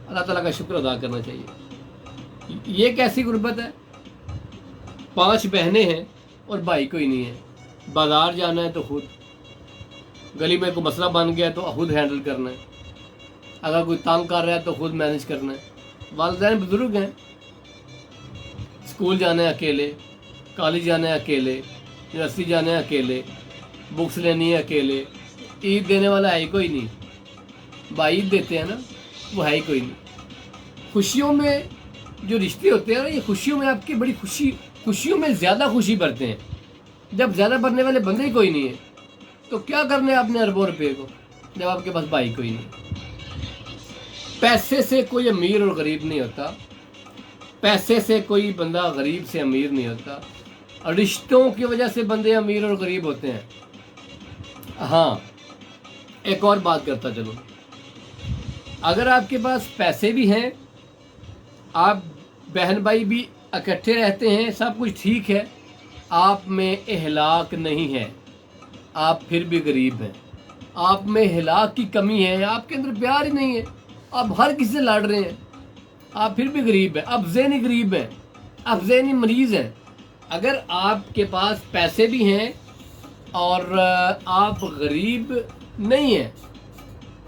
अल्लाह ताला का शुक्र अदा करना चाहिए। ये कैसी गुर्बत है? 5 बहनें हैं और भाई कोई नहीं है, बाजार जाना है तो खुद, गली में कोई मसला बन गया तो खुद हैंडल करना है, अगर कोई तंग कर रहा है तो खुद मैनेज करना है। वालिदैन बुजुर्ग हैं, स्कूल जाना है अकेले, कॉलेज जाना है अकेले, यूनिवर्सिटी जाना है अकेले, बुक्स लेनी है अकेले, ईद देने वाला है ही कोई नहीं, भाई ईद देते हैं ना, वो है ही कोई नहीं। खुशियों में जो रिश्ते होते हैं ना, ये खुशियों में आपकी बड़ी खुशियों में ज़्यादा खुशी भरते हैं। जब ज़्यादा भरने वाले बंदे ही कोई नहीं है तो क्या करने आपने अरबों रुपये को, जब आपके पास भाई कोई नहीं। पैसे से कोई अमीर और गरीब नहीं होता, पैसे से कोई बंदा गरीब से अमीर नहीं होता, रिश्तों की वजह से बंदे अमीर और गरीब होते हैं। हाँ, एक और बात करता चलो, अगर आपके पास पैसे भी हैं, आप बहन भाई भी इकट्ठे रहते हैं, सब कुछ ठीक है, आप में इहलाक नहीं है, आप फिर भी गरीब हैं। आप में इहलाक की कमी है, आपके अंदर प्यार ही नहीं है, आप हर किसी से लड़ रहे हैं, आप फिर भी गरीब हैं। आप ज़हनी गरीब हैं, आप ज़हनी मरीज़ हैं। अगर आपके पास पैसे भी हैं और आप गरीब नहीं हैं,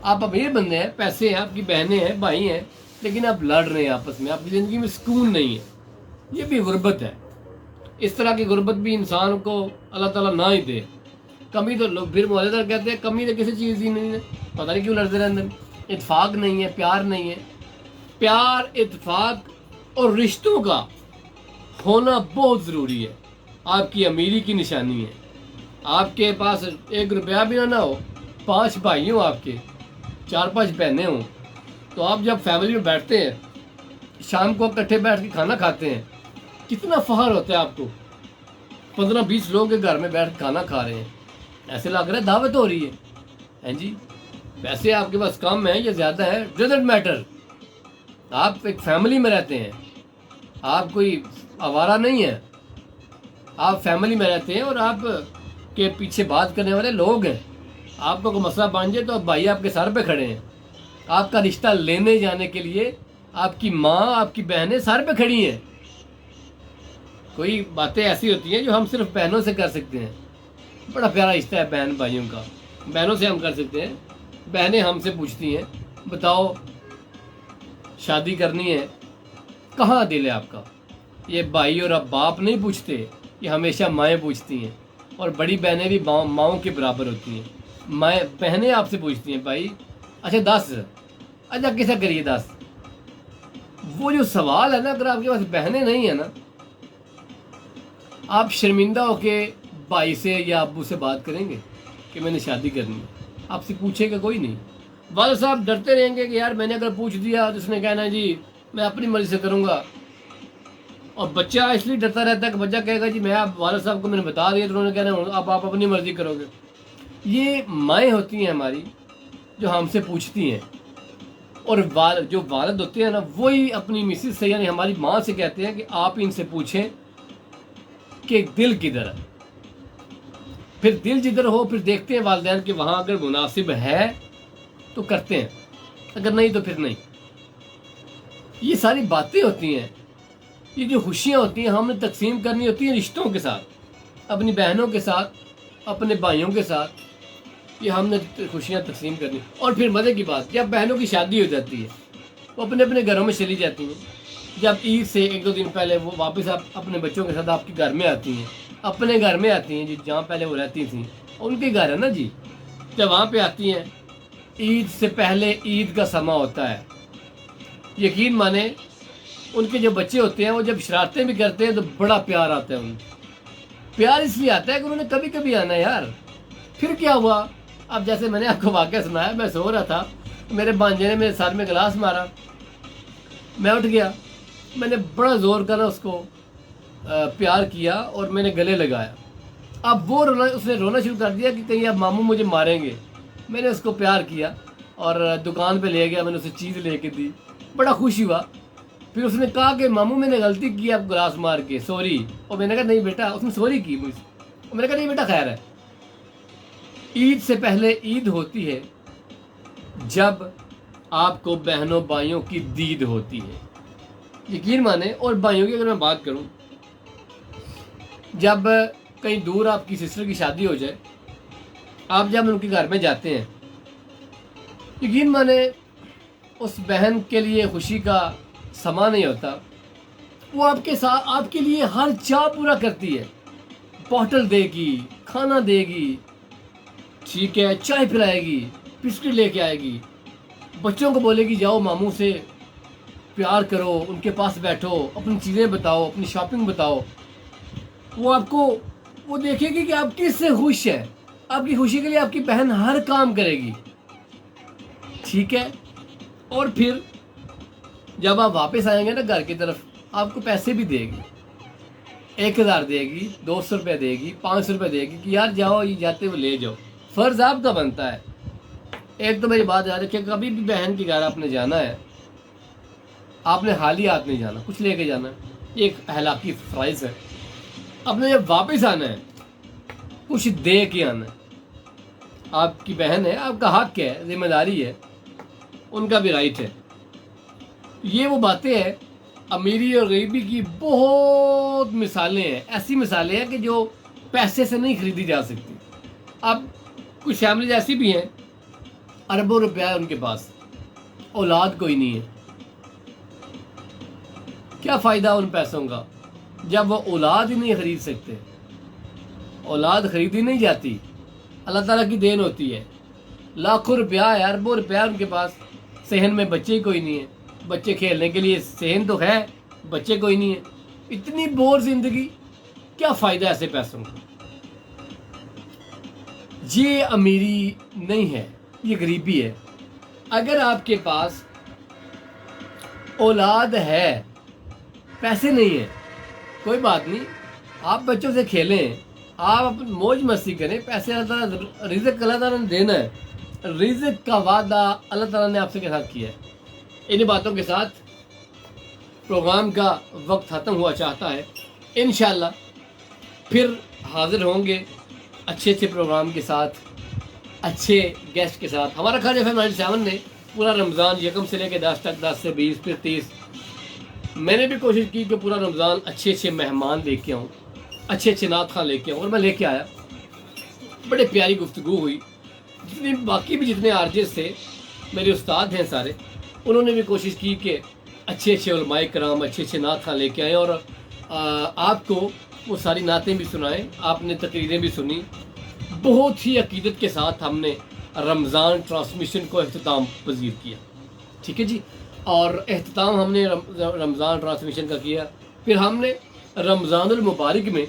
आप अमीर बंदे हैं, पैसे हैं, आपकी बहनें हैं, भाई हैं, लेकिन आप लड़ रहे हैं आपस में, आपकी ज़िंदगी में सुकून नहीं है, ये भी गुर्बत है। इस तरह की गुर्बत भी इंसान को अल्लाह ताला ना ही दे। कमी तो लोग फिर मौलेदार कहते हैं कमी तो किसी चीज़ की नहीं है, पता नहीं क्यों लड़ते रहते हैं। इत्फाक नहीं है, प्यार नहीं है। प्यार, इत्फाक और रिश्तों का होना बहुत ज़रूरी है, आपकी अमीरी की निशानी है। आपके पास 1 रुपया भी ना हो, 5 भाई हों आपके, 4-5 बहनें हों, तो आप जब फैमिली में बैठते हैं, शाम को इकट्ठे बैठ के खाना खाते हैं, कितना फ़ख्र होता है आपको। 15-20 लोग के घर में बैठ खाना खा रहे हैं, ऐसे लग रहा है दावत हो रही है। हैं जी, पैसे आपके पास कम है या ज़्यादा है, डजंट मैटर। आप एक फैमिली में रहते हैं, आप कोई आवारा नहीं है, आप फैमिली में रहते हैं और आप के पीछे बात करने वाले लोग हैं। आपको कोई मसला बन जाए तो अब भाई आपके सर पे खड़े हैं, आपका रिश्ता लेने जाने के लिए आपकी माँ, आपकी बहनें सर पे खड़ी हैं। कोई बातें ऐसी होती हैं जो हम सिर्फ बहनों से कर सकते हैं। बड़ा प्यारा रिश्ता है बहन भाइयों का, बहनों से हम कर सकते हैं, बहनें हमसे पूछती हैं बताओ शादी करनी है, कहाँ दिल है आपका। ये भाई और अब बाप नहीं पूछते, ये हमेशा माएँ पूछती हैं, और बड़ी बहनें भी माँओं के बराबर होती हैं। माएँ बहनें आपसे पूछती हैं भाई अच्छा 10, अच्छा कैसा करिए 10। वो जो सवाल है ना, अगर आपके पास बहनें नहीं है ना, आप शर्मिंदा होके भाई से या अब्बू से बात करेंगे कि मैंने शादी करनी है? आपसे पूछेगा कोई नहीं। वालिद साहब डरते रहेंगे कि यार मैंने अगर पूछ दिया तो उसने कहना जी मैं अपनी मर्जी से करूँगा। और बच्चा इसलिए डरता रहता है कि बच्चा कहेगा जी मैं आप वालिद साहब को मैंने बता दिया तो उन्होंने कहना अब आप अपनी मर्जी करोगे। ये माएँ होती हैं हमारी जो हमसे पूछती हैं, और जो वालिद होते हैं ना वही अपनी मिसेस से यानी हमारी माँ से कहते हैं कि आप इनसे पूछें कि दिल किधर है। फिर दिल जिधर हो फिर देखते हैं वालिदैन कि वहाँ अगर मुनासिब है तो करते हैं, अगर नहीं तो फिर नहीं। ये सारी बातें होती हैं, ये जो खुशियाँ होती हैं हमने तकसीम करनी होती हैं रिश्तों के साथ, अपनी बहनों के साथ, अपने भाइयों के साथ, ये हमने खुशियाँ तकसीम करनी। और फिर मज़े की बात, जब बहनों की शादी हो जाती है वो अपने अपने घरों में चली जाती हैं। जब ईद से 1-2 दिन पहले वो वापस आप अपने बच्चों के साथ आपके घर में आती हैं, अपने घर में आती हैं जी जहाँ पहले वो रहती थी उनके घर है ना जी। जब वहाँ पे आती हैं ईद से पहले ईद का समा होता है, यकीन माने उनके जो बच्चे होते हैं वो जब शरारतें भी करते हैं तो बड़ा प्यार आता है उन्हें। प्यार इसलिए आता है कि उन्होंने कभी कभी आना है यार। फिर क्या हुआ, अब जैसे मैंने आपको वाक़या सुनाया, मैं सो रहा था, मेरे भांजे ने मेरे सर में गिलास मारा, मैं उठ गया, मैंने बड़ा ज़ोर कर उसको प्यार किया और मैंने गले लगाया। अब वो उसने रोना शुरू कर दिया कि कहीं अब मामू मुझे मारेंगे। मैंने उसको प्यार किया और दुकान पे ले गया, मैंने उसे चीज़ लेके दी, बड़ा खुश हुआ। फिर उसने कहा कि मामू मैंने गलती की आप गिलास मार के, सॉरी। और मैंने कहा नहीं बेटा, उसने सॉरी की मुझसे, और मैंने कहा नहीं बेटा खैर है। ईद से पहले ईद होती है जब आपको बहनों भाइयों की दीद होती है, यकीन माने। और भाइयों की अगर मैं बात करूं, जब कहीं दूर आपकी सिस्टर की शादी हो जाए, आप जब उनके घर में जाते हैं, यकीन माने उस बहन के लिए खुशी का समा नहीं होता। वो आपके साथ आपके लिए हर चाह पूरा करती है, बॉटल देगी, खाना देगी, ठीक है, चाय पिलाएगी, बिस्किट लेके आएगी, बच्चों को बोलेगी जाओ मामू से प्यार करो, उनके पास बैठो, अपनी चीज़ें बताओ, अपनी शॉपिंग बताओ। वो आपको वो देखेगी कि आप किससे खुश है, आपकी खुशी के लिए आपकी बहन हर काम करेगी, ठीक है। और फिर जब आप वापस आएंगे ना घर की तरफ, आपको पैसे भी देगी, 1000 देगी, 200 रुपये देगी, 500 रुपये देगी कि यार जाओ ये जाते हुए ले जाओ। फ़र्ज़ आपका बनता है। एक तो मेरी बात याद रखिए, कभी भी बहन के घर आपने जाना है, आपने हाली हाथ नहीं जाना, कुछ लेके जाना है, ये एक अहलाकी फ़र्ज़ है। आपने जब वापस आना है कुछ दे के आना है। आपकी बहन है, आपका हक है, जिम्मेदारी है, उनका भी राइट है। ये वो बातें हैं, अमीरी और गरीबी की बहुत मिसालें हैं, ऐसी मिसालें हैं कि जो पैसे से नहीं खरीदी जा सकती। अब कुछ फैमिलीज ऐसी भी हैं अरबों रुपया है उनके पास, औलाद कोई नहीं है। क्या फ़ायदा उन पैसों का जब वो औलाद ही नहीं खरीद सकते। औलाद खरीदी नहीं जाती, अल्लाह ताला की देन होती है। लाखों रुपया है, अरबों रुपया उनके पास, सहन में बच्चे ही कोई नहीं है, बच्चे खेलने के लिए सहन तो है, बच्चे कोई नहीं है। इतनी बोर जिंदगी, क्या फ़ायदा ऐसे पैसों का। ये अमीरी नहीं है, ये गरीबी है। अगर आपके पास औलाद है, पैसे नहीं है, कोई बात नहीं, आप बच्चों से खेलें, आप अपनी मौज मस्ती करें, पैसे अल्लाह ताला, रिज़्क़ अल्लाह ताला ने देना है, रिज़्क़ का वादा अल्लाह ताला ने आपसे के साथ किया है। इन बातों के साथ प्रोग्राम का वक्त ख़त्म हुआ चाहता है। इंशाल्लाह फिर हाज़िर होंगे अच्छे अच्छे प्रोग्राम के साथ, अच्छे गेस्ट के साथ। हमारा खान FM 97 ने पूरा रमज़ान यकम से लेकर 10 तक, 10 से 20 फिर 30, मैंने भी कोशिश की कि पूरा रमज़ान अच्छे अच्छे मेहमान लेके आऊँ, अच्छे अच्छे नात खां लेके आऊँ, और मैं लेके आया। बड़े प्यारी गुफ्तगू हुई। जितने बाकी भी जितने आरजेस थे, मेरे उस्ताद हैं सारे, उन्होंने भी कोशिश की कि अच्छे अच्छे उलमाए कराम, अच्छे अच्छे नात खां लेके आएँ और आपको वो सारी नातें भी सुनाएं। आपने तकरीरें भी सुनी। बहुत ही अकीदत के साथ हमने रमज़ान ट्रांसमिशन को अख्ताम पजीर किया, ठीक है जी। और अख्ताम हमने रमज़ान ट्रांसमिशन का किया। फिर हमने रमज़ानुल मुबारक में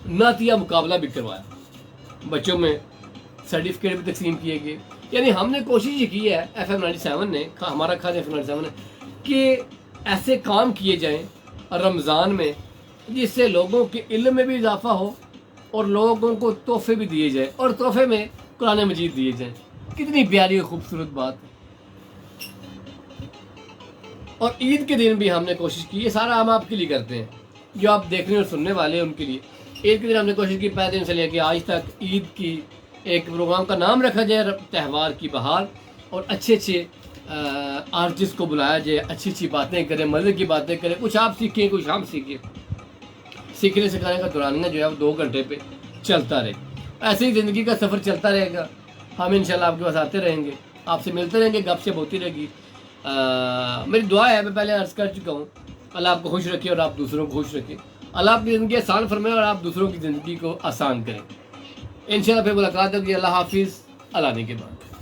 नातिया मुकाबला भी करवाया, बच्चों में सर्टिफिकेट भी तकसीम किए गए। यानी हमने कोशिश ये की है FM 97 ने, हमारा खास FM 97 ने, कि ऐसे काम किए जाएं रमज़ान में जिससे लोगों के इल्म में भी इजाफा हो और लोगों को तोहफे भी दिए जाए और तोहफे में कुरान मजीद दिए जाएं। कितनी प्यारी और खूबसूरत बात है। और ईद के दिन भी हमने कोशिश की, ये सारा हम आपके लिए करते हैं जो आप देखने और सुनने वाले हैं उनके लिए। ईद के दिन हमने कोशिश की पहले दिन से लेकर आज तक ईद की एक प्रोग्राम का नाम रखा जाए त्यौहार की बहार, और अच्छे अच्छे आर्टिस्ट को बुलाया जाए, अच्छी अच्छी बातें करें, मज़े की बातें करें, कुछ आप सीखें कुछ हम सीखें। सीखने सिखाने का दौरानिया जो है वो 2 घंटे पे चलता रहे। ऐसे ही ज़िंदगी का सफ़र चलता रहेगा। हम इंशाल्लाह आपके पास आते रहेंगे, आपसे मिलते रहेंगे, गपशप होती रहेगी। मेरी दुआ है, मैं पहले अर्ज़ कर चुका हूँ, अल्लाह आपको खुश रखे और आप दूसरों को खुश रखें। अल्लाह आपकी ज़िंदगी आसान फरमाए और आप दूसरों की ज़िंदगी को आसान करें। इंशाल्लाह फिर मुलाकात होगी। अल्लाह हाफिज़, अल्लाह ने के बाद।